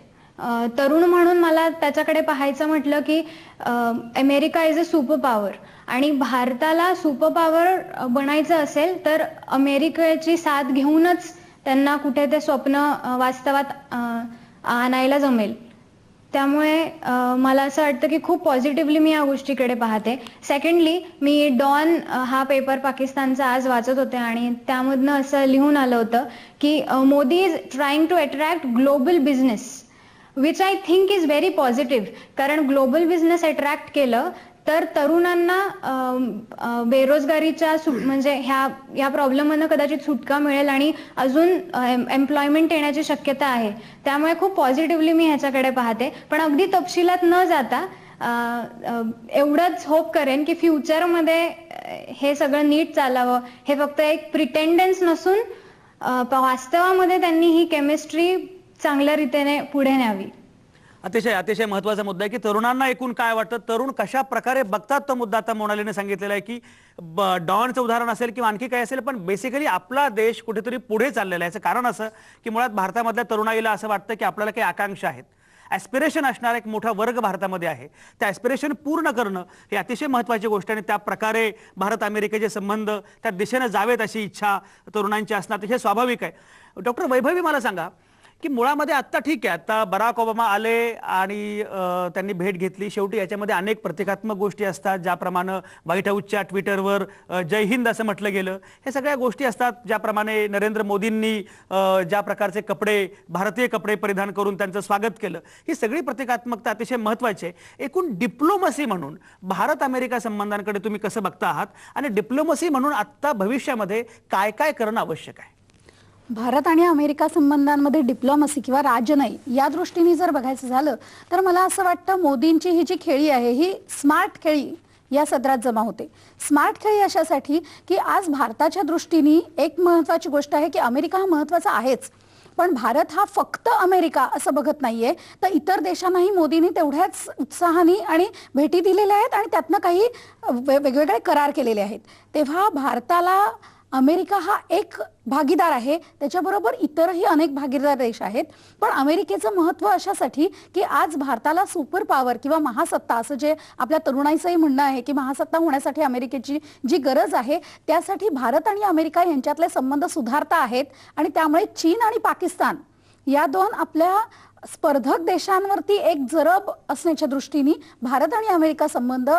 तरुण म्हणून मला त्याच्याकडे पाहायचं म्हटलं की America is a super power आणि भारताला सुपर पॉवर बनायचं असेल तर अमेरिकेची साथ घेऊनच त्यांना कुठे ते स्वप्न वास्तवात आणायला जमेल. त्यामुळे मला असं वाटतं की खूप पॉझिटिव्हली मी या गोष्टीकडे पाहते. सेकंडली, मी डॉन हा पेपर पाकिस्तानचा आज वाचत होते आणि त्यामधनं असं लिहून आलं होतं की Modi is trying to attract global business, which I think is very positive. कारण ग्लोबल बिझनेस अट्रॅक्ट केलं तर तरुणांना बेरोजगारीच्या म्हणजे ह्या प्रॉब्लेममधनं कदाचित सुटका मिळेल आणि अजून एम्प्लॉयमेंट येण्याची शक्यता आहे. त्यामुळे खूप पॉझिटिव्हली मी ह्याच्याकडे पाहते. पण अगदी तपशिलात न जाता एवढंच होप करेन की फ्युचरमध्ये हे सगळं नीट चालावं. हे फक्त एक प्रिटेंडन्स नसून वास्तवामध्ये त्यांनी ही केमिस्ट्री चांगल्या रीतीने पुढे न्यावी. अतिशय अतिशय महत्त्वाचा मुद्दा आहे की तरुणांना एकूण काय वाटतं, तरुण कशा प्रकारे बघतात तो मुद्दा आता मोनालीने सांगितलेला आहे की डॉनचं उदाहरण असेल किंवा आणखी काय असेल, पण बेसिकली आपला देश कुठेतरी पुढे चाललेला आहे. याचं कारण असं की मुळात भारतामधल्या तरुणाईला असं वाटतं की आपल्याला काही आकांक्षा आहेत, ॲस्पिरेशन असणारा एक मोठा वर्ग भारतामध्ये आहे. त्या ॲस्पिरेशन पूर्ण करणं ही अतिशय महत्त्वाची गोष्ट आणि त्या प्रकारे भारत अमेरिकेचे संबंध त्या दिशेनं जावेत अशी इच्छा तरुणांची असणं अतिशय स्वाभाविक आहे. डॉक्टर वैभवी, मला सांगा की मुळामध्ये आत्ता ठीक आहे, आता बराक ओबामा आले आणि त्यांनी भेट घेतली. शेवटी याच्यामध्ये अनेक प्रतिकात्मक गोष्टी असतात, ज्याप्रमाणे व्हाईट हाऊसच्या ट्विटरवर जय हिंद असं म्हटलं गेलं. हे सगळ्या गोष्टी असतात, ज्याप्रमाणे नरेंद्र मोदींनी ज्या प्रकारचे कपडे, भारतीय कपडे परिधान करून त्यांचं स्वागत केलं, ही सगळी प्रतिकात्मकता अतिशय महत्त्वाची आहे. एकूण डिप्लोमसी म्हणून भारत अमेरिका संबंधांकडे तुम्ही कसं बघता आहात आणि डिप्लोमसी म्हणून आत्ता भविष्यामध्ये काय काय करणं आवश्यक आहे? भारत आणि अमेरिका संबंधांमध्ये डिप्लोमसी किंवा राजनय या दृष्टीने जर बघायचं झालं तर मला असं वाटतं मोदींची ही जी खेळी आहे ही स्मार्ट खेळी या सदरात जमा होते. स्मार्ट खेळी अशासाठी की आज भारताच्या दृष्टीने एक महत्त्वाची गोष्ट आहे की अमेरिका हा महत्त्वाचा आहेच, पण भारत हा फक्त अमेरिका असं बघत नाहीये, तर इतर देशांनाही मोदींनी तेवढ्याच उत्साहाने आणि भेटी दिलेल्या आहेत आणि त्यातनं काही वेगवेगळे करार केलेले आहेत. तेव्हा भारताला अमेरिका हा एक भागीदार आहे, त्याच्याबरोबर इतरही अनेक भागीदार देश आहेत. पण अमेरिकेचं महत्त्व अशासाठी की आज भारताला सुपर पॉवर किंवा महासत्ता असं जे आपल्या तरुणाईचंही म्हणणं आहे की महासत्ता होण्यासाठी अमेरिकेची जी गरज आहे त्यासाठी भारत आणि अमेरिका यांच्यातले संबंध सुधारता आहेत. आणि त्यामुळे चीन आणि पाकिस्तान या दोन आपल्या स्पर्धक देशांवरती एक जरब असण्याच्या दृष्टीने भारत आणि अमेरिका संबंध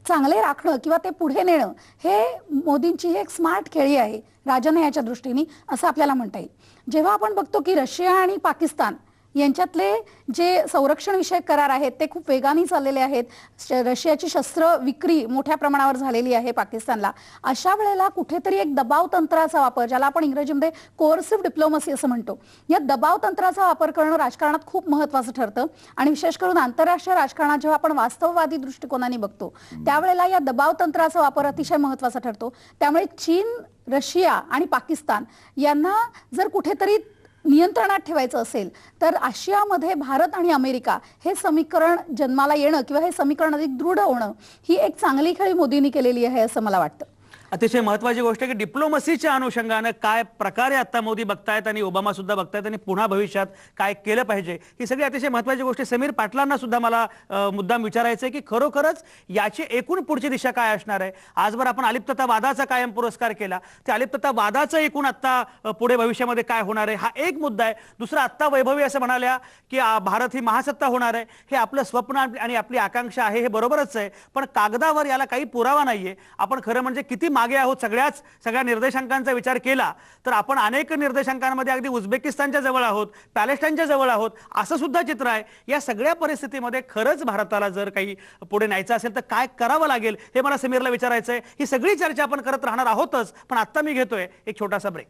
चांगले राखणं किंवा ते पुढे नेणं हे मोदींची एक स्मार्ट खेळी आहे राजनयाच्या दृष्टीने असं आपल्याला म्हणता येईल. जेव्हा आपण बघतो की रशिया आणि पाकिस्तान यांच्यातले जे संरक्षण विषयक करार आहेत ते खूप वेगाने चाललेले आहेत, रशियाची शस्त्र विक्री मोठ्या प्रमाणावर झालेली आहे पाकिस्तानला, अशा वेळेला कुठेतरी एक दबाव तंत्राचा वापर, ज्याला आपण इंग्रजीमध्ये कोअर्सिव्ह डिप्लोमसी असं म्हणतो, या दबाव तंत्राचा वापर करणं राजकारणात खूप महत्त्वाचं ठरतं. आणि विशेष करून आंतरराष्ट्रीय राजकारणात जेव्हा आपण वास्तववादी दृष्टिकोनाने बघतो त्यावेळेला या दबाव तंत्राचा वापर अतिशय महत्त्वाचा ठरतो. त्यामुळे चीन, रशिया आणि पाकिस्तान यांना जर कुठेतरी नियंत्रणात ठेवायचं असेल तर आशियामध्ये भारत आणि अमेरिका हे समीकरण जन्माला येणं किंवा हे समीकरण अधिक दृढ होणं ही एक चांगली खेळी मोदींनी केलेली आहे असं मला वाटतं. अतिशय महत्त्वाची गोष्ट आहे की डिप्लोमसीच्या अनुषंगानं काय प्रकारे आता मोदी बघतायत आणि ओबामा सुद्धा बघतायत आणि पुन्हा भविष्यात काय केलं पाहिजे, ही सगळी अतिशय महत्त्वाची गोष्ट. समीर पाटलांना सुद्धा मला मुद्दाम विचारायचं आहे की खरोखरच याची एकूण पुढची दिशा काय असणार आहे. आजवर आपण अलिप्तता वादाचा कायम पुरस्कार केला, त्या अलिप्तता वादाचं एकूण आत्ता पुढे भविष्यामध्ये काय होणार आहे हा एक मुद्दा आहे. दुसरा, आत्ता वैभवी असं म्हणाल्या की भारत ही महासत्ता होणार आहे, हे आपलं स्वप्न आणि आपली आकांक्षा आहे, हे बरोबरच आहे, पण कागदावर याला काही पुरावा नाहीये. आपण खरं म्हणजे किती मागे आहोत सगळ्या निर्देशांकांचा विचार केला तर आपण अनेक निर्देशांकांमध्ये अगदी उझबेकिस्तानच्या जवळ आहोत, पॅलेस्टाईनच्या जवळ आहोत असं सुद्धा चित्र आहे. या सगळ्या परिस्थितीमध्ये खरंच भारताला जर काही पुढे न्यायचं असेल तर काय करावं लागेल हे मला समीरला विचारायचं आहे. ही सगळी चर्चा आपण करत राहणार आहोतच, पण आता मी घेतोय एक छोटासा ब्रेक.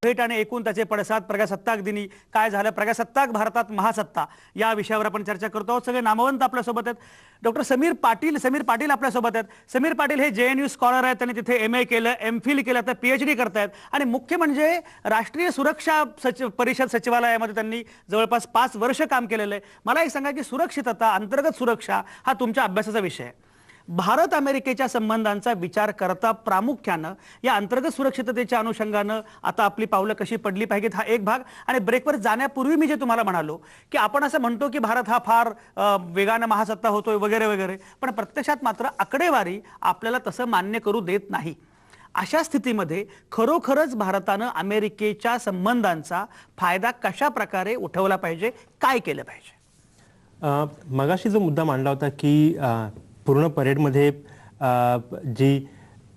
भेट आणि एकूण त्याचे पडसाद, प्रजासत्ताक दिनी काय झालं, प्रजासत्ताक भारतात महासत्ता या विषयावर आपण चर्चा करतो आहोत. सगळे नामवंत आपल्यासोबत आहेत. डॉक्टर समीर पाटील आपल्यासोबत आहेत. समीर पाटील हे JNU स्कॉलर आहेत, त्यांनी तिथे MA केलं, MPhil केलं, तर PhD करतायत आणि मुख्य म्हणजे राष्ट्रीय सुरक्षा परिषद सचिवालयामध्ये त्यांनी जवळपास 5 वर्ष काम केलेलं आहे. मला एक सांगा की सुरक्षितता, अंतर्गत सुरक्षा हा तुमच्या अभ्यासाचा विषय आहे. भारत अमेरिकेच्या संबंधांचा विचार करता प्रामुख्यानं या अंतर्गत सुरक्षिततेच्या अनुषंगानं आता आपली पावलं कशी पडली पाहिजेत हा एक भाग. आणि ब्रेकवर जाण्यापूर्वी मी जे तुम्हाला म्हणालो की आपण असं म्हणतो की भारत हा फार वेगानं महासत्ता होतोय वगैरे वगैरे, पण प्रत्यक्षात मात्र आकडेवारी आपल्याला तसं मान्य करू देत नाही. अशा स्थितीमध्ये खरोखरच भारतानं अमेरिकेच्या संबंधांचा फायदा कशा प्रकारे उठवला पाहिजे, काय केलं पाहिजे? मगाशी जो मुद्दा मांडला होता की पूर्ण परेडमध्ये जी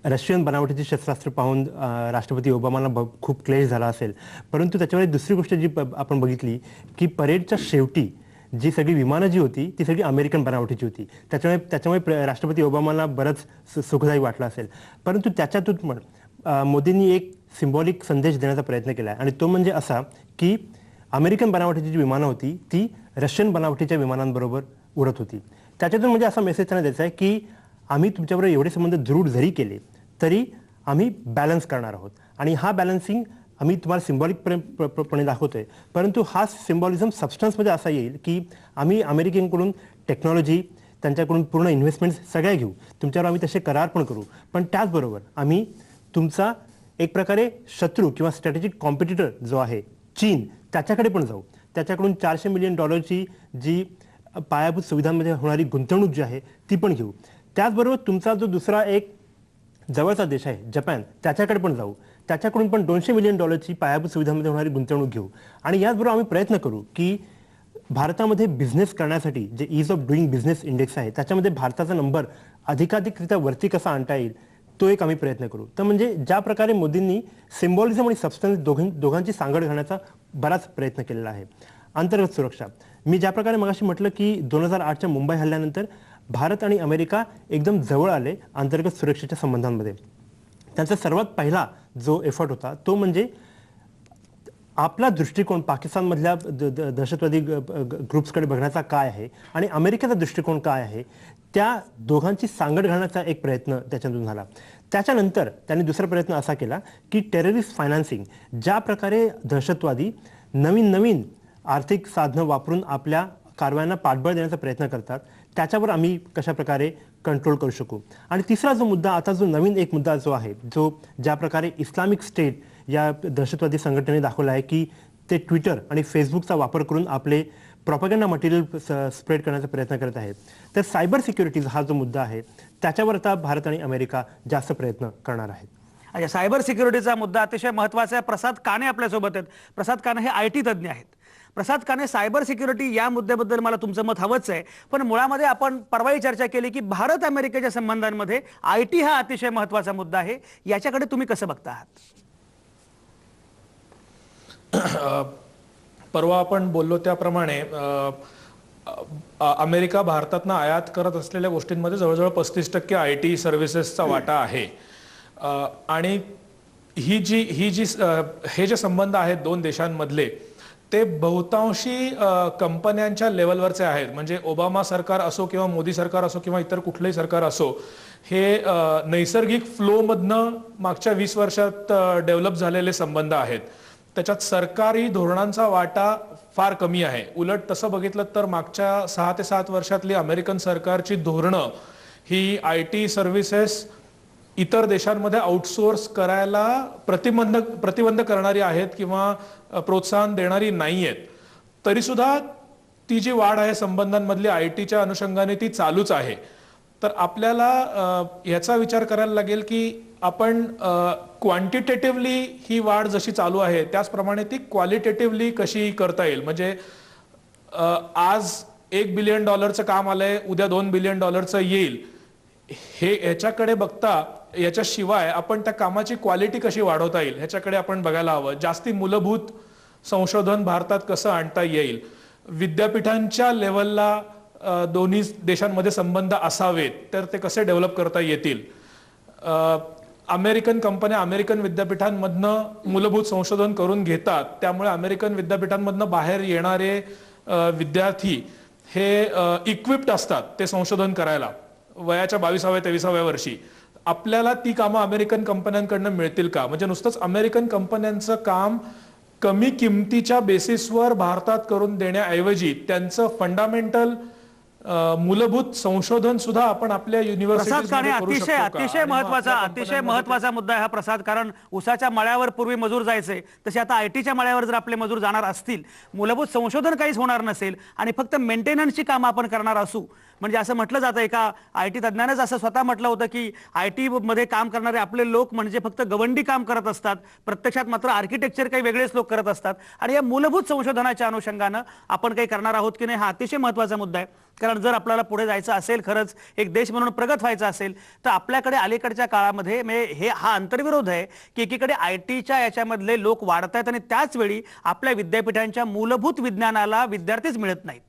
रशियन बनावटीची शस्त्रास्त्र पाहून राष्ट्रपती ओबामांना खूप क्लेश झाला असेल, परंतु त्याच्यावर दुसरी गोष्ट जी आपण बघितली की परेडच्या शेवटी जी सगळी विमानं जी होती ती सगळी अमेरिकन बनावटीची होती. त्याच्यामुळे राष्ट्रपती ओबामांना बरंच सुखदायी वाटलं असेल. परंतु त्याच्यातून पण मोदींनी एक सिम्बॉलिक संदेश देण्याचा प्रयत्न केला आहे आणि तो म्हणजे असा की अमेरिकन बनावटीची जी विमानं होती ती रशियन बनावटीच्या विमानांबरोबर उडत होती. त्याच्यातून म्हणजे असा मेसेज त्यांना द्यायचा आहे की आम्ही तुमच्याबरोबर एवढे संबंध दृढ जरी केले तरी आम्ही बॅलन्स करणार आहोत आणि हा बॅलन्सिंग आम्ही तुम्हाला सिम्बॉलिकपणे दाखवतोय, परंतु हा सिम्बॉलिझम सबस्टन्समध्ये असा येईल की आम्ही अमेरिकेकडून टेक्नॉलॉजी, त्यांच्याकडून पूर्ण इन्व्हेस्टमेंट्स सगळ्या घेऊ, तुमच्यावर आम्ही तसे करार पण करू, पण त्याचबरोबर आम्ही तुमचा एक प्रकारे शत्रू किंवा स्ट्रॅटेजिक कॉम्पिटिटर जो आहे चीन त्याच्याकडे पण जाऊ, त्याच्याकडून $400 मिलियन जी पायाभूत सुविधांमध्ये होणारी गुंतवणूक जी आहे ती पण घेऊ. त्याचबरोबर तुमचा जो दुसरा एक जवळचा देश आहे जपान त्याच्याकडे पण जाऊ, त्याच्याकडून पण $200 मिलियन पायाभूत सुविधांमध्ये होणारी गुंतवणूक घेऊ आणि याचबरोबर आम्ही प्रयत्न करू की भारतामध्ये बिझनेस करण्यासाठी जे ईज ऑफ डुईंग बिझनेस इंडेक्स आहे त्याच्यामध्ये भारताचा नंबर अधिकाधिकरित्या वरती कसा आणता येईल तो एक आम्ही प्रयत्न करू. तर म्हणजे ज्या प्रकारे मोदींनी सिम्बॉलिझम आणि सबस्टन्स दोघांची सांगड घालण्याचा बराच प्रयत्न केलेला आहे. अंतर्गत सुरक्षा, मी ज्या प्रकारे मगाशी म्हटलं की 2008च्या मुंबई हल्ल्यानंतर भारत आणि अमेरिका एकदम जवळ आले अंतर्गत सुरक्षेच्या संबंधांमध्ये. त्यांचा सर्वात पहिला जो एफर्ट होता तो म्हणजे आपला दृष्टिकोन पाकिस्तानमधल्या दहशतवादी ग्रुप्सकडे बघण्याचा काय आहे आणि अमेरिकेचा दृष्टिकोन काय आहे त्या दोघांची सांगड घालण्याचा एक प्रयत्न त्याच्यातून झाला. त्याच्यानंतर त्यांनी दुसरा प्रयत्न असा केला की टेररिस्ट फायनान्सिंग, ज्या प्रकारे दहशतवादी नवीन आर्थिक साधनं वापरून आपल्या कारवायांना पाठबळ देण्याचा प्रयत्न करतात त्याच्यावर आम्ही कशा प्रकारे कंट्रोल करू शकू. आणि तिसरा जो मुद्दा आता जो नवीन एक मुद्दा जो आहे जो ज्या प्रकारे इस्लामिक स्टेट या दहशतवादी संघटनेने दाखवला आहे की ते ट्विटर आणि फेसबुकचा वापर करून आपले प्रॉपगंडा मटेरियल स्प्रेड करण्याचा प्रयत्न करत आहेत, तर सायबर सिक्युरिटीज हा जो मुद्दा आहे त्याच्यावर आता भारत आणि अमेरिका जास्त प्रयत्न करणार आहेत. अच्छा, सायबर सिक्युरिटीचा मुद्दा अतिशय महत्त्वाचा आहे. प्रसाद काने आपल्यासोबत आहेत. प्रसाद काने हे IT तज्ज्ञ आहेत. प्रसाद काने, सायबर सिक्युरिटी या मुद्द्याबद्दल मला तुमचं मत हवंच आहे, पण मुळामध्ये आपण परवाही चर्चा केली की भारत अमेरिकेच्या संबंधांमध्ये IT हा अतिशय महत्त्वाचा मुद्दा आहे. याच्याकडे तुम्ही कसं बघता आहात? परवा आपण बोललो त्याप्रमाणे अमेरिका भारतातनं आयात करत असलेल्या गोष्टींमध्ये जवळजवळ 35% IT सर्व्हिसेसचा वाटा आहे. आणि हे जे संबंध आहेत दोन देशांमधले ते बहुतांशी कंपन्यांच्या लेवलवरचे आहेत. म्हणजे ओबामा सरकार असो किंवा मोदी सरकार असो किंवा इतर कुठलंही सरकार असो, हे नैसर्गिक फ्लोमधनं मागच्या 20 वर्षात डेव्हलप झालेले संबंध आहेत. त्याच्यात सरकारी धोरणांचा वाटा फार कमी आहे. उलट तसं बघितलं तर मागच्या 6 ते 7 वर्षातली अमेरिकन सरकारची धोरणं ही IT सर्व्हिसेस इतर देशांमध्ये आउटसोर्स करायला प्रतिबंध करणारी आहेत किंवा प्रोत्साहन देणारी नाही आहेत. तरी सुद्धा ती जी वाढ आहे संबंधांमधली ITच्या अनुषंगाने ती चालूच आहे. तर आपल्याला याचा विचार करायला लागेल की आपण क्वांटिटेटिव्हली ही वाढ जशी चालू आहे त्याचप्रमाणे ती क्वालिटेटिव्हली कशी करता येईल. म्हणजे आज $1 बिलियन काम आलंय, उद्या $2 बिलियन येईल, हे ह्याच्याकडे बघता याच्याशिवाय आपण त्या कामाची क्वालिटी कशी वाढवता येईल ह्याच्याकडे आपण बघायला हवं. जास्ती मूलभूत संशोधन भारतात कसं आणता येईल, विद्यापीठांच्या लेवलला दोन्ही देशांमध्ये संबंध असावेत तर ते कसे डेव्हलप करता येतील. अमेरिकन कंपन्या अमेरिकन विद्यापीठांमधनं मूलभूत संशोधन करून घेतात, त्यामुळे अमेरिकन विद्यापीठांमधनं बाहेर येणारे विद्यार्थी हे इक्विप्ड असतात ते संशोधन करायला वयाच्या 22व्या-23व्या वर्षी. आपल्याला ती कामं अमेरिकन कंपन्यांकडनं मिळतील का? म्हणजे नुसतंच अमेरिकन कंपन्यांचं काम कमी किमतीच्या बेसिसवर भारतात करून देण्याऐवजी त्यांचं फंडामेंटल मूलभूत संशोधन सुद्धा आपण आपल्या प्रसाद युनिव्हर्सिटीमध्ये काणे करू अतिशय शकतो का? अतिशय आणि मग महत्वाचा आपल्या अतिशय कंपन्यांमध्ये महत्वाचा मुद्दा आहे हा प्रसाद. कारण उसाच्या मळ्यावर पूर्वी मजूर जायचे, तसे आता आयटीच्या मळ्यावर जर आपले मजूर जाणार असतील, मूलभूत संशोधन काहीच होणार नसेल आणि फक्त मेंटेनन्सची कामं आपण करणार असू, म्हणजे असं म्हटलं जातं, एका आयटी तज्ज्ञानेच असं स्वतः म्हटलं होतं की आयटी मध्ये काम करणारे आपले लोक म्हणजे फक्त गवंडी काम करत असतात, प्रत्यक्षात मात्र आर्किटेक्चर काही वेगळेच लोक करत असतात. आणि या मूलभूत संशोधनाच्या अनुषंगानं आपण काही करणार आहोत की नाही हा अतिशय महत्वाचा मुद्दा आहे. कारण जर आपल्याला पुढे जायचं असेल, खरंच एक देश म्हणून प्रगत व्हायचं असेल, तर आपल्याकडे अलीकडच्या काळामध्ये म्हणजे हा अंतर्विरोध आहे की एकीकडे आयटीच्या याच्यामधले लोक वाढत आहेत आणि त्याच वेळी आपल्या विद्यापीठांच्या मूलभूत विज्ञानाला विद्यार्थीच मिळत नाहीत.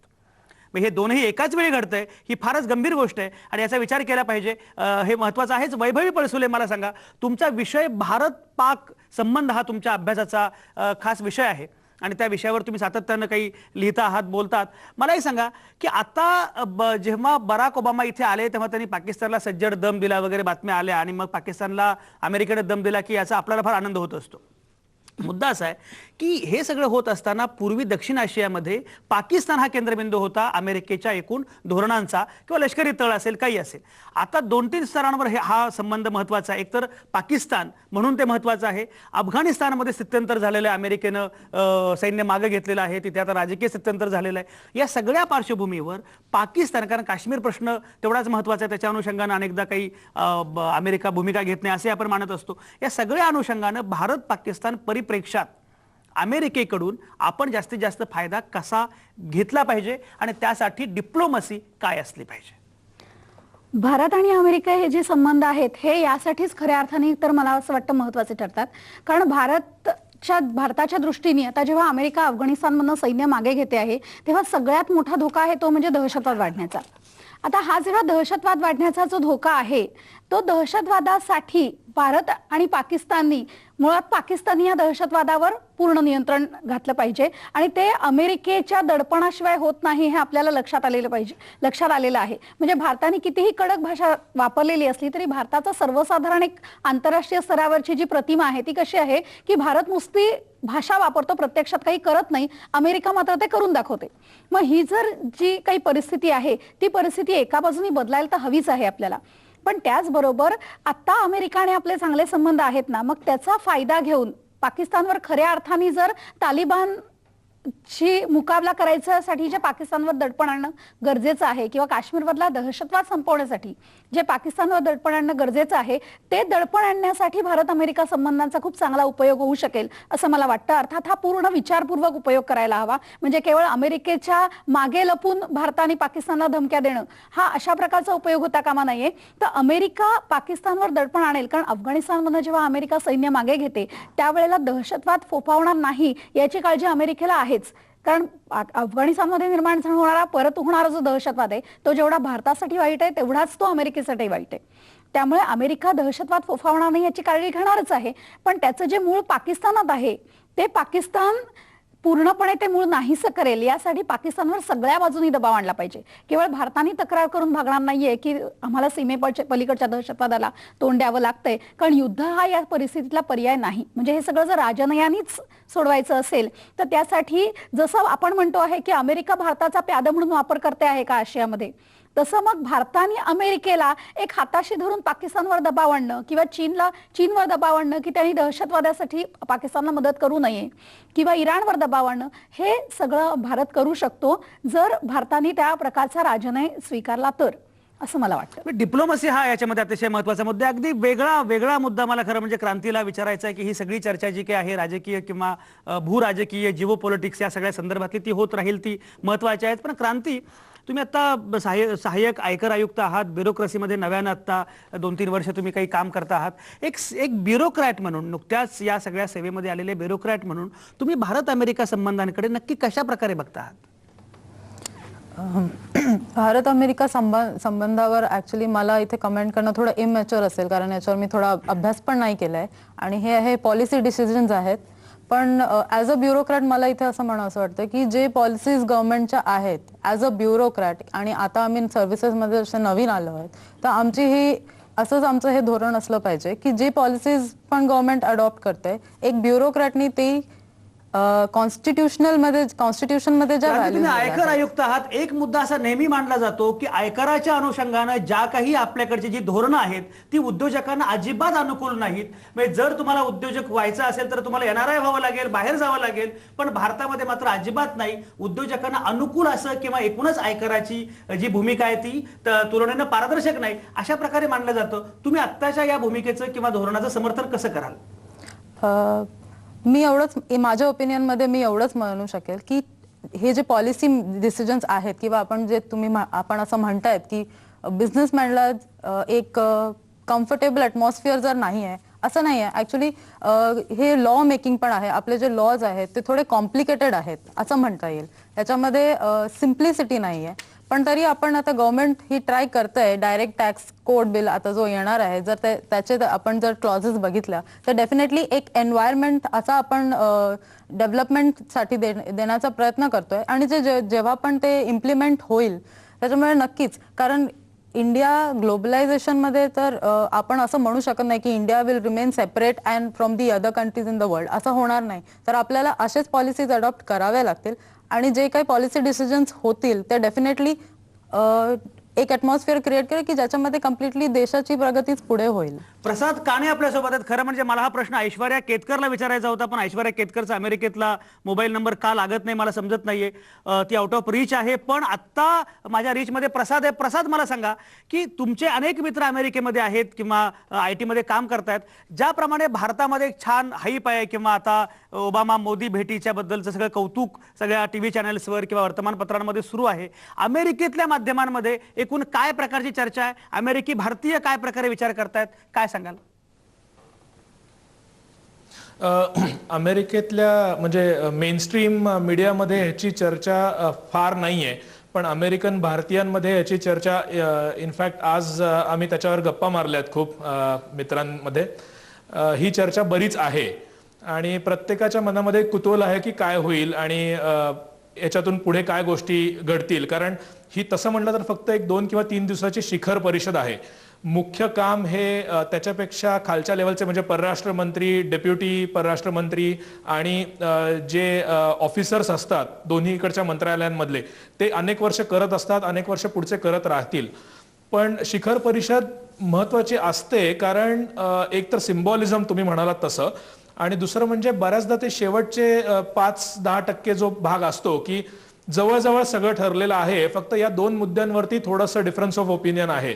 हे दोनही एकाच वेळी घडतंय, ही फारच गंभीर गोष्ट आहे आणि याचा विचार केला पाहिजे. हे महत्वाचं आहेच. वैभवी पळसुले, मला सांगा, तुमचा विषय भारत पाक संबंध हा तुमच्या अभ्यासाचा खास विषय आहे आणि त्या विषयावर तुम्ही सातत्यानं काही लिहिता आहात, बोलतात. मला एक सांगा की आता जेव्हा बराक ओबामा इथे आले तेव्हा त्यांनी पाकिस्तानला सज्जड दम दिला वगैरे बातम्या आल्या आणि मग पाकिस्तानला अमेरिकेने दम दिला की याचा आपल्याला फार आनंद होत असतो. मुद्दा असा आहे की हे सगळं होत असताना पूर्वी दक्षिण आशियामध्ये पाकिस्तान हा केंद्रबिंदू होता अमेरिकेच्या एकूण धोरणांचा, किंवा लष्करी तळ असेल, काही असेल. आता 2-3 स्तरांवर हा संबंध महत्वाचा आहे. एकतर पाकिस्तान म्हणून ते महत्वाचं आहे. अफगाणिस्तानमध्ये स्थित्यंतर झालेलं आहे, अमेरिकेनं सैन्य मागे घेतलेलं आहे, तिथे आता राजकीय स्थित्यंतर झालेलं आहे. या सगळ्या पार्श्वभूमीवर पाकिस्तान, कारण काश्मीर प्रश्न तेवढाच महत्वाचा आहे, त्याच्या अनुषंगानं अनेकदा काही अमेरिका भूमिका घेत नाही असे आपण मानत असतो. या सगळ्या अनुषंगानं भारत पाकिस्तान परिप्रेक्षात अमेरिकेकडून आपण जास्तीत जास्त फायदा कसा घेतला पाहिजे आणि त्यासाठी डिप्लोमसी काय असली पाहिजे? भारत आणि अमेरिका हे जे संबंध आहेत हे यासाठीच खऱ्या अर्थाने तर मला असं वाटतं महत्वाचे ठरतात. कारण भारताच्या दृष्टीने आता जेव्हा अमेरिका अफगाणिस्तानमधून सैन्य मागे घेते आहे तेव्हा सगळ्यात मोठा धोका आहे तो म्हणजे दहशतवाद वाढण्याचा. आता हा जेव्हा दहशतवाद वाढण्याचा जो धोका आहे तो दहशतवादासाठी भारत आणि पाकिस्ताननी मुळात पाकिस्तानी या दहशतवादावर पूर्ण नियंत्रण घातलं पाहिजे आणि ते अमेरिकेच्या दडपणाशिवाय होत नाही हे आपल्याला लक्षात आलेलं आहे. म्हणजे भारताने कितीही कडक भाषा वापरलेली असली तरी भारताचा सर्वसाधारण एक आंतरराष्ट्रीय स्तरावरची जी प्रतिमा आहे ती कशी आहे की भारत नुसती भाषा वापरतो, प्रत्यक्षात काही करत नाही. अमेरिका मात्र ते करून दाखवते. मग ही जर जी काही परिस्थिती आहे ती परिस्थिती एका बाजूने बदलायला तर हवीच आहे आपल्याला. पण त्याचबरोबर आता अमेरिकाने आपले चांगले संबंध आहेत ना, मग त्याचा फायदा घेऊन पाकिस्तानवर खऱ्या अर्थाने जर तालिबानची मुकाबला करायच्यासाठी जे पाकिस्तानवर दडपण आणणं गरजेचं आहे किंवा काश्मीरमधला दहशतवाद संपवण्यासाठी जे पाकिस्तानवर दडपण आणणं गरजेचं आहे ते दडपण आणण्यासाठी भारत अमेरिका संबंधांचा खूप चांगला उपयोग होऊ शकेल असं मला वाटतं. अर्थात हा पूर्ण विचारपूर्वक उपयोग करायला हवा. म्हणजे केवळ अमेरिकेच्या मागे लपून भारताने पाकिस्तानला धमक्या देणं हा अशा प्रकारचा उपयोग होता कामा नाहीये. तर अमेरिका पाकिस्तानवर दडपण आणेल, कारण अफगाणिस्तानमध्ये जेव्हा अमेरिका सैन्य मागे घेते त्यावेळेला दहशतवाद फोफावणार नाही याची काळजी अमेरिकेला आहेच. कारण अफगाणिस्तानमध्ये निर्माण होणारा परत होणारा जो दहशतवाद आहे तो जेवढा भारतासाठी वाईट आहे तेवढाच तो अमेरिकेसाठी वाईट आहे. त्यामुळे अमेरिका दहशतवाद फोफावणार नाही याची काळजी घेणारच आहे. पण त्याचं जे मूळ पाकिस्तानात आहे ते पाकिस्तान पूर्णपणे ते मूळ नाहीसं करेल यासाठी पाकिस्तानवर सगळ्या बाजूनी दबाव आणला पाहिजे. केवळ भारताने तक्रार करून भागणार नाहीये की आम्हाला सीमेपलीकडच्या दहशतवादाला तोंड द्यावं लागतंय, कारण युद्ध हा या परिस्थितीतला पर्याय नाही. म्हणजे हे सगळं जर राजनयानीच सोडवायचं असेल तर त्यासाठी जसं आपण म्हणतो आहे की अमेरिका भारताचा प्यादा म्हणून वापर करते आहे का आशियामध्ये, तसं मग भारताने अमेरिकेला एक हाताशी धरून पाकिस्तानवर दबाव आणणं किंवा चीनवर दबाव आणणं की त्यांनी दहशतवादासाठी पाकिस्तानला मदत करू नये किंवा इराणवर दबाव आणणं हे सगळं भारत करू शकतो जर भारताने त्या प्रकारचा राजनय स्वीकारला तर, असं मला वाटतं. डिप्लोमसी हा याच्यामध्ये अतिशय महत्वाचा मुद्दा. अगदी वेगळा मुद्दा मला खरं म्हणजे क्रांतीला विचारायचा आहे की ही सगळी चर्चा जी काही आहे राजकीय किंवा भूराजकीय जिओ पॉलिटिक्स या सगळ्या संदर्भातली ती होत राहील, ती महत्वाची आहेत. पण क्रांती, तुम्ही आता सहाय्यक आयकर आयुक्त आहात, ब्युरोक्रेसीमध्ये नव्यानं आता 2-3 वर्ष तुम्ही काही काम करता आहात. एक ब्युरोक्रॅट म्हणून, नुकत्याच या सगळ्या सेवेमध्ये आलेले ब्युरोक्रॅट म्हणून तुम्ही भारत अमेरिका संबंधांकडे नक्की कशा प्रकारे बघता आहात? भारत अमेरिका संबंधावर ऍक्च्युली मला इथे कमेंट करणं थोडं इमॅच्युअर असेल, कारण याच्यावर मी थोडा अभ्यास पण नाही केलाय आणि हे पॉलिसी डिसिजन्स आहेत. पण ॲज अ ब्युरोक्रॅट मला इथे असं असं वाटतं की जे पॉलिसीज गव्हर्नमेंटच्या आहेत ॲज अ ब्युरोक्रॅट, आणि आता आम्ही सर्व्हिसेसमध्ये जसे नवीन आलो आहेत तर आमचं हे धोरण असलं पाहिजे की जे पॉलिसीज पण गव्हर्नमेंट अडॉप्ट करते एक ब्युरोक्रॅटनी ती कॉन्स्टिट्यूशन मध्ये ज्या कारण की तुम्ही व्हॅल्यूज आयकर आयुक्त आहात, एक मुद्दा असा नेहमी मांडला जातो की आयकराच्या अनुषंगानं ज्या काही आपल्याकडची जी धोरणं आहेत ती उद्योजकांना अजिबात अनुकूल नाहीत. म्हणजे जर तुम्हाला उद्योजक व्हायचं असेल तर तुम्हाला NRI व्हावं लागेल, बाहेर जावं लागेल, पण भारतामध्ये मात्र अजिबात नाही. उद्योजकांना अनुकूल असं किंवा एकूणच आयकराची जी भूमिका आहे ती तुलनेनं पारदर्शक नाही अशा प्रकारे मानलं जातं. तुम्ही आत्ताच्या या भूमिकेचं किंवा धोरणाचं समर्थन कसं कराल? मी एवढंच, माझ्या ओपिनियन मध्ये मी एवढंच म्हणू शकेल की हे जे पॉलिसी डिसिजन्स आहेत किंवा आपण असं म्हणतायत की बिझनेसमॅनला एक कम्फर्टेबल ॲटमॉस्फिअर जर नाही आहे, असं नाही आहे. ऍक्च्युली हे लॉ मेकिंग पण आहे, आपले जे लॉज आहेत ते थोडे कॉम्प्लिकेटेड आहेत असं म्हणता येईल. त्याच्यामध्ये सिम्प्लिसिटी नाही आहे. पण तरी आपण आता गव्हर्नमेंट ही ट्राय करतंय. डायरेक्ट टॅक्स कोड बिल आता जो येणार आहे, जर त्याचे आपण जर क्लॉजेस बघितल्या तर डेफिनेटली एक एन्व्हायरमेंट असा आपण डेव्हलपमेंटसाठी देण्याचा प्रयत्न करतोय. आणि जेव्हा पण ते इम्प्लिमेंट होईल त्याच्यामुळे नक्कीच, कारण इंडिया ग्लोबलायझेशन मध्ये तर आपण असं म्हणू शकत नाही की India will remain separate and from the other countries in the world, असं होणार नाही. तर आपल्याला असेच पॉलिसीज अडॉप्ट कराव्या लागतील आणि जे काही पॉलिसी डिसिजन्स होतील ते डेफिनेटली एक ॲटमॉस्फिअर क्रिएट करेल की ज्याच्यामध्ये कम्प्लिटली देशाची प्रगतीच पुढे होईल. प्रसाद काणे आपल्यासोबत आहेत. खरं म्हणजे मला हा प्रश्न ऐश्वर्या केतकरला विचारायचा होता, पण ऐश्वर्या केतकरचा अमेरिकेतला मोबाईल नंबर का लागत नाही मला समजत नाहीये. ती आउट ऑफ रीच आहे. पण आत्ता माझ्या रीचमध्ये प्रसाद आहे. प्रसाद, मला सांगा की तुमचे अनेक मित्र अमेरिकेमध्ये आहेत किंवा IT मध्ये काम करतायत. ज्याप्रमाणे भारतामध्ये एक छान हाईप आहे किंवा आता ओबामा मोदी भेटीच्या बद्दलचं सगळं कौतुक सगळ्या TV चॅनल्सवर किंवा वर्तमानपत्रांमध्ये सुरू आहे, अमेरिकेतल्या माध्यमांमध्ये एकूण काय प्रकारची चर्चा आहे? अमेरिकी भारतीय काय प्रकारे विचार करतायत, काय सांगाल? अमेरिकेतल्या म्हणजे मेनस्ट्रीम मीडियामध्ये ह्याची चर्चा फार नाहीये, पण अमेरिकन भारतीयांमध्ये याची चर्चा इनफॅक्ट आज आम्ही त्याच्यावर गप्पा मारल्यात खूप मित्रांमध्ये. ही चर्चा बरीच आहे आणि प्रत्येकाच्या मनामध्ये कुतूहल आहे की काय होईल आणि याच्यातून पुढे काय गोष्टी घडतील. कारण ही तसं म्हटलं तर फक्त 1-2 किंवा 3 दिवसाची शिखर परिषद आहे. मुख्य काम हे त्याच्यापेक्षा खालच्या लेवलचे म्हणजे परराष्ट्र मंत्री, डेप्युटी परराष्ट्र मंत्री आणि जे ऑफिसर्स असतात दोन्हीकडच्या मंत्रालयांमधले, ते अनेक वर्ष करत असतात, अनेक वर्ष पुढचे करत राहतील. पण शिखर परिषद महत्वाची असते कारण एक तर सिम्बॉलिझम तुम्ही म्हणालात तसं, आणि दुसरं म्हणजे बऱ्याचदा ते शेवटचे 5-10% जो भाग असतो की जवळजवळ सगळं ठरलेलं आहे, फक्त या 2 मुद्द्यांवरती थोडंसं डिफरन्स ऑफ ओपिनियन आहे.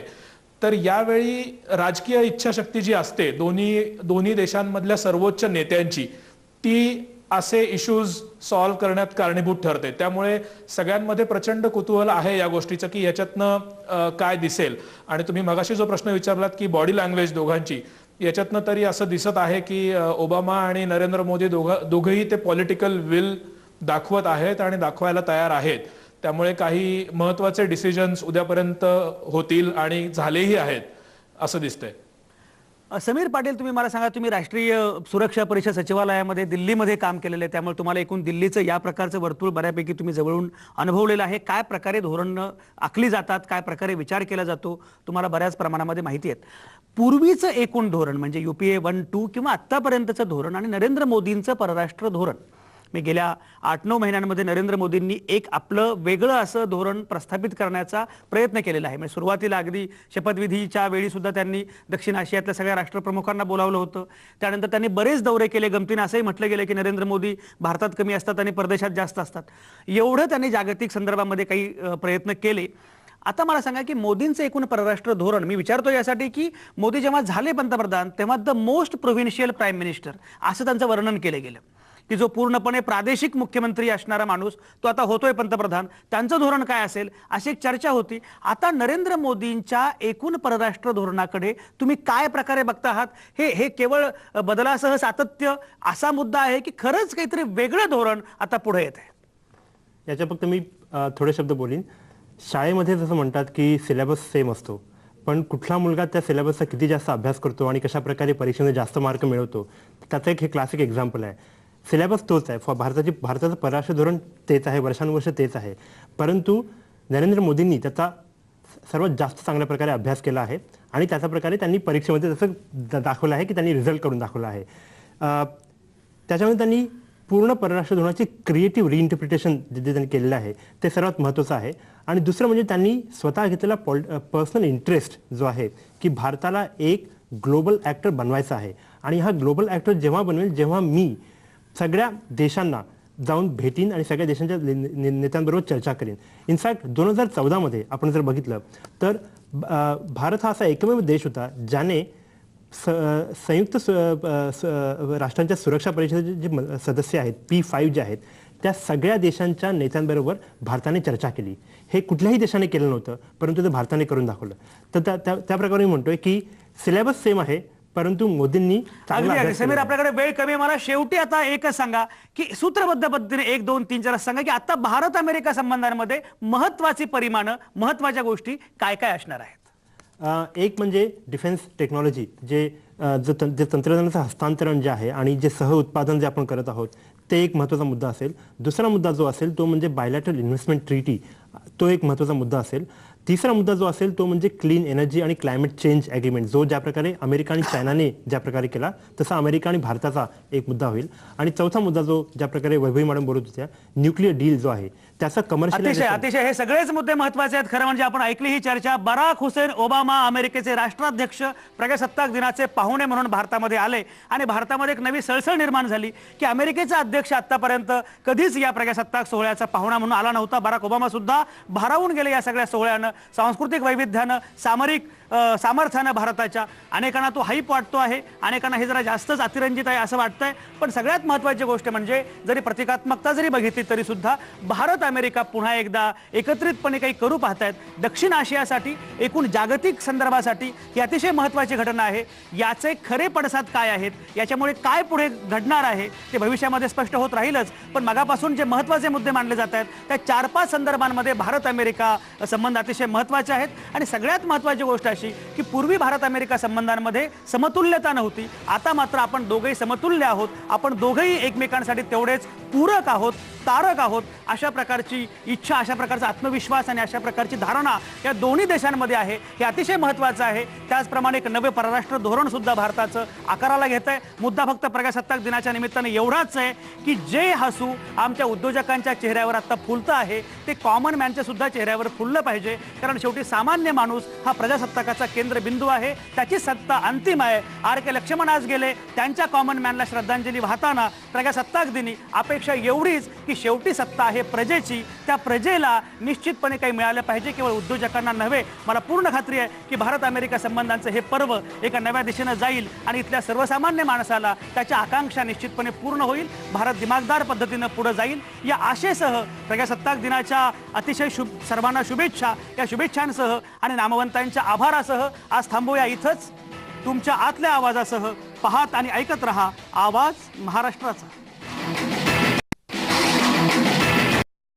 तर यावेळी राजकीय इच्छाशक्ती जी असते दोन्ही देशांमधल्या सर्वोच्च नेत्यांची, ती असे इश्यूज सॉल्व्ह करण्यात कारणीभूत ठरते. त्यामुळे सगळ्यांमध्ये प्रचंड कुतूहल आहे या गोष्टीचं की याच्यातनं काय दिसेल. आणि तुम्ही मगाशी जो प्रश्न विचारलात की बॉडी लँग्वेज दोघांची, याच्यातनं तरी असं दिसत आहे की ओबामा आणि नरेंद्र मोदी दोघंही ते पॉलिटिकल विल दाखवत आहेत आणि दाखवायला तयार आहेत. त्यामुळे काही महत्वाचे डिसिजन्स उद्यापर्यंत होतील आणि झालेही आहेत असं दिसतंय. समीर पाटील, तुम्ही मला सांगा, तुम्ही राष्ट्रीय सुरक्षा परिषद सचिवालयामध्ये दिल्लीमध्ये काम केलेलं आहे, त्यामुळे तुम्हाला एकूण दिल्लीचं या प्रकारचं वर्तुळ बऱ्यापैकी तुम्ही जवळून अनुभवलेलं आहे. काय प्रकारे धोरणं आखली जातात, काय प्रकारे विचार केला जातो, तुम्हाला बऱ्याच प्रमाणामध्ये माहिती आहेत. पूर्वीचं एकूण धोरण म्हणजे UPA 1-2 किंवा आत्तापर्यंतचं धोरण आणि नरेंद्र मोदींचं परराष्ट्र धोरण, मी गेल्या 8-9 महिन्यांमध्ये नरेंद्र मोदींनी एक आपलं वेगळं असं धोरण प्रस्थापित करण्याचा प्रयत्न केलेला आहे. म्हणजे सुरुवातीला अगदी शपथविधीच्या वेळी सुद्धा त्यांनी दक्षिण आशियातल्या सगळ्या राष्ट्रप्रमुखांना बोलावलं होतं. त्यानंतर त्यांनी बरेच दौरे केले. गमतीने असंही म्हटलं गेलं की नरेंद्र मोदी भारतात कमी असतात आणि परदेशात जास्त असतात. एवढं त्यांनी जागतिक संदर्भामध्ये काही प्रयत्न केले. आता मला सांगा की मोदींचं एकूण परराष्ट्र धोरण, मी विचारतो यासाठी की मोदी जेव्हा झाले पंतप्रधान तेव्हा the most provincial prime minister असं त्यांचं वर्णन केलं गेलं की जो पूर्णपणे प्रादेशिक मुख्यमंत्री असणारा माणूस तो आता होतोय पंतप्रधान, त्यांचं धोरण काय असेल अशी एक चर्चा होती. आता नरेंद्र मोदींच्या एकूण परराष्ट्र धोरणाकडे तुम्ही काय प्रकारे बघता आहात? हे केवळ बदलासह सातत्य असा मुद्दा आहे की खरंच काहीतरी वेगळं धोरण आता पुढे येत आहे? याच्या फक्त मी थोडे शब्द बोलीन. शाळेमध्ये जसं म्हणतात की सिलेबस सेम असतो, पण कुठला मुलगा त्या सिलेबसचा किती जास्त अभ्यास करतो आणि कशा प्रकारे परीक्षेमध्ये जास्त मार्क मिळवतो त्याचं एक हे क्लासिक एक्झाम्पल आहे. सिलेबस तोच आहे, भारताचं परराष्ट्र धोरण तेच आहे, वर्षानुवर्ष तेच आहे. परंतु नरेंद्र मोदींनी त्याचा सर्वात जास्त चांगल्या प्रकारे अभ्यास केला आहे आणि त्याच्या प्रकारे त्यांनी परीक्षेमध्ये तसं दाखवलं आहे की त्यांनी रिझल्ट करून दाखवला आहे. त्याच्यामुळे त्यांनी पूर्ण परराष्ट्र धोरणाची क्रिएटिव्ह रिइंटरप्रिटेशन जे त्यांनी केलेलं आहे ते सर्वात महत्त्वाचं आहे. आणि दुसरं म्हणजे त्यांनी स्वतः घेतलेला पर्सनल इंटरेस्ट जो आहे की भारताला एक ग्लोबल ॲक्टर बनवायचा आहे. आणि हा ग्लोबल ॲक्टर जेव्हा बनवेल जेव्हा मी सगळ्या देशांना जाऊन भेटीन आणि सगळ्या देशांच्या नेत्यांबरोबर चर्चा करीन. इनफॅक्ट 2014 आपण जर बघितलं तर भारत हा असा एकमेव देश होता ज्याने संयुक्त राष्ट्रांच्या सुरक्षा परिषदेचे जे सदस्य आहेत P5 जे आहेत त्या सगळ्या देशांच्या नेत्यांबरोबर भारताने चर्चा केली. हे कुठल्याही देशाने केलं नव्हतं परंतु ते भारताने करून दाखवलं. तर त्या प्रकारे मी म्हणतोय की सिलेबस सेम आहे परंतु मोदींनी अगदी समीर, आपल्याकडे वेळ कमी आहे. मला शेवटी आता एकच सांगा की सूत्रबद्ध पद्धतीने 1 2 3 4 सांगा की आता भारत अमेरिका संबंधांमध्ये महत्वाची परिमाणं, महत्वाच्या गोष्टी काय काय असणार आहेत? एक म्हणजे डिफेन्स टेक्नॉलॉजी, जे तंत्रज्ञानाचं हस्तांतरण जे आहे आणि जे सहउत्पादन जे आपण करत आहोत ते एक महत्त्वाचा मुद्दा असेल. दुसरा मुद्दा जो असेल तो म्हणजे बायलॅटरल इन्व्हेस्टमेंट ट्रीटी, तो एक महत्त्वाचा मुद्दा असेल. तिसरा मुद्दा जो असेल तो म्हणजे क्लीन एनर्जी आणि क्लायमेट चेंज ॲग्रीमेंट, जो ज्या प्रकारे अमेरिका आणि चायनाने ज्या प्रकारे केला तसा अमेरिका आणि भारताचा एक मुद्दा होईल. आणि चौथा मुद्दा जो ज्या प्रकारे वैभवी मॅडम बोलत होत्या, न्यूक्लिअर डील जो आहे त्याचा कमर्शियल. अतिशय हे सगळेच मुद्दे महत्वाचे आहेत. खरं म्हणजे आपण ऐकली ही चर्चा. बराक हुसेन ओबामा अमेरिकेचे राष्ट्राध्यक्ष प्रजासत्ताक दिनाचे पाहुणे म्हणून भारतामध्ये आले आणि भारतामध्ये एक नवी सळसळ निर्माण झाली की अमेरिकेचा अध्यक्ष आतापर्यंत कधीच या प्रजासत्ताक सोहळ्याचा पाहुणा म्हणून आला नव्हता. बराक ओबामा सुद्धा भारावून गेले या सगळ्या सोहळ्यानं, सांस्कृतिक वैविध्यानं, सामरिक सामर्थ्यानं भारताच्या. अनेकांना तो हाईप वाटतो आहे, अनेकांना हे जरा जास्तच अतिरंजित आहे असं वाटतंय. पण सगळ्यात महत्त्वाची गोष्ट म्हणजे जरी प्रतिकात्मकता जरी बघितली तरी सुद्धा भारत अमेरिका पुन्हा एकदा एकत्रितपणे काही करू पाहतायत. दक्षिण आशियासाठी, एकूण जागतिक संदर्भासाठी ही अतिशय महत्त्वाची घटना आहे. याचे खरे पडसाद काय आहेत, याच्यामुळे काय पुढे घडणार आहे ते भविष्यामध्ये स्पष्ट होत राहीलच. पण मगापासून जे महत्त्वाचे मुद्दे मांडले जात आहेत त्या 4-5 संदर्भांमध्ये भारत अमेरिका संबंध अतिशय महत्त्वाचे आहेत. आणि सगळ्यात महत्त्वाची गोष्ट अशी की पूर्वी भारत अमेरिका संबंधांमध्ये समतुल्यता नव्हती, आता मात्र आपण दोघेही समतुल्य आहोत. आपण दोघेही एकमेकांसाठी तेवढेच पूरक आहोत, तारक आहोत. अशा प्रकारची इच्छा, अशा प्रकारचा आत्मविश्वास आणि अशा प्रकारची धारणा या दोन्ही देशांमध्ये आहे. हे अतिशय महत्त्वाचं आहे. त्याचप्रमाणे एक नवे परराष्ट्र धोरण सुद्धा भारताचं आकाराला घेत आहे. मुद्दा फक्त प्रजासत्ताक दिनाच्या निमित्ताने एवढाच आहे की जे हसू आमच्या उद्योजकांच्या चेहऱ्यावर आता फुलतं आहे ते कॉमन मॅनच्या सुद्धा चेहऱ्यावर फुललं पाहिजे. कारण शेवटी सामान्य माणूस हा प्रजासत्ताकाचा केंद्रबिंदू आहे, त्याची सत्ता अंतिम आहे. R.K. लक्ष्मण आज गेले, त्यांच्या कॉमन मॅनला श्रद्धांजली वाहताना प्रजासत्ताक दिनी अपेक्षा एवढीच की शेवटी सत्ता आहे प्रजेची, त्या प्रजेला निश्चितपणे काही मिळालं पाहिजे, केवळ उद्योजकांना नव्हे. मला पूर्ण खात्री आहे की भारत अमेरिका संबंधांचं हे पर्व एका नव्या दिशेनं जाईल आणि इथल्या सर्वसामान्य माणसाला त्याच्या आकांक्षा निश्चितपणे पूर्ण होईल. भारत दिमागदार पद्धतीनं पुढे जाईल या आशेसह प्रजासत्ताक दिनाच्या अतिशय सर्वांना शुभेच्छा. या शुभेच्छांसह आणि नामवंतांच्या आभारासह आज थांबूया इथंच. तुमच्या आतल्या आवाजासह पाहत आणि ऐकत रहा आवाज महाराष्ट्राचा.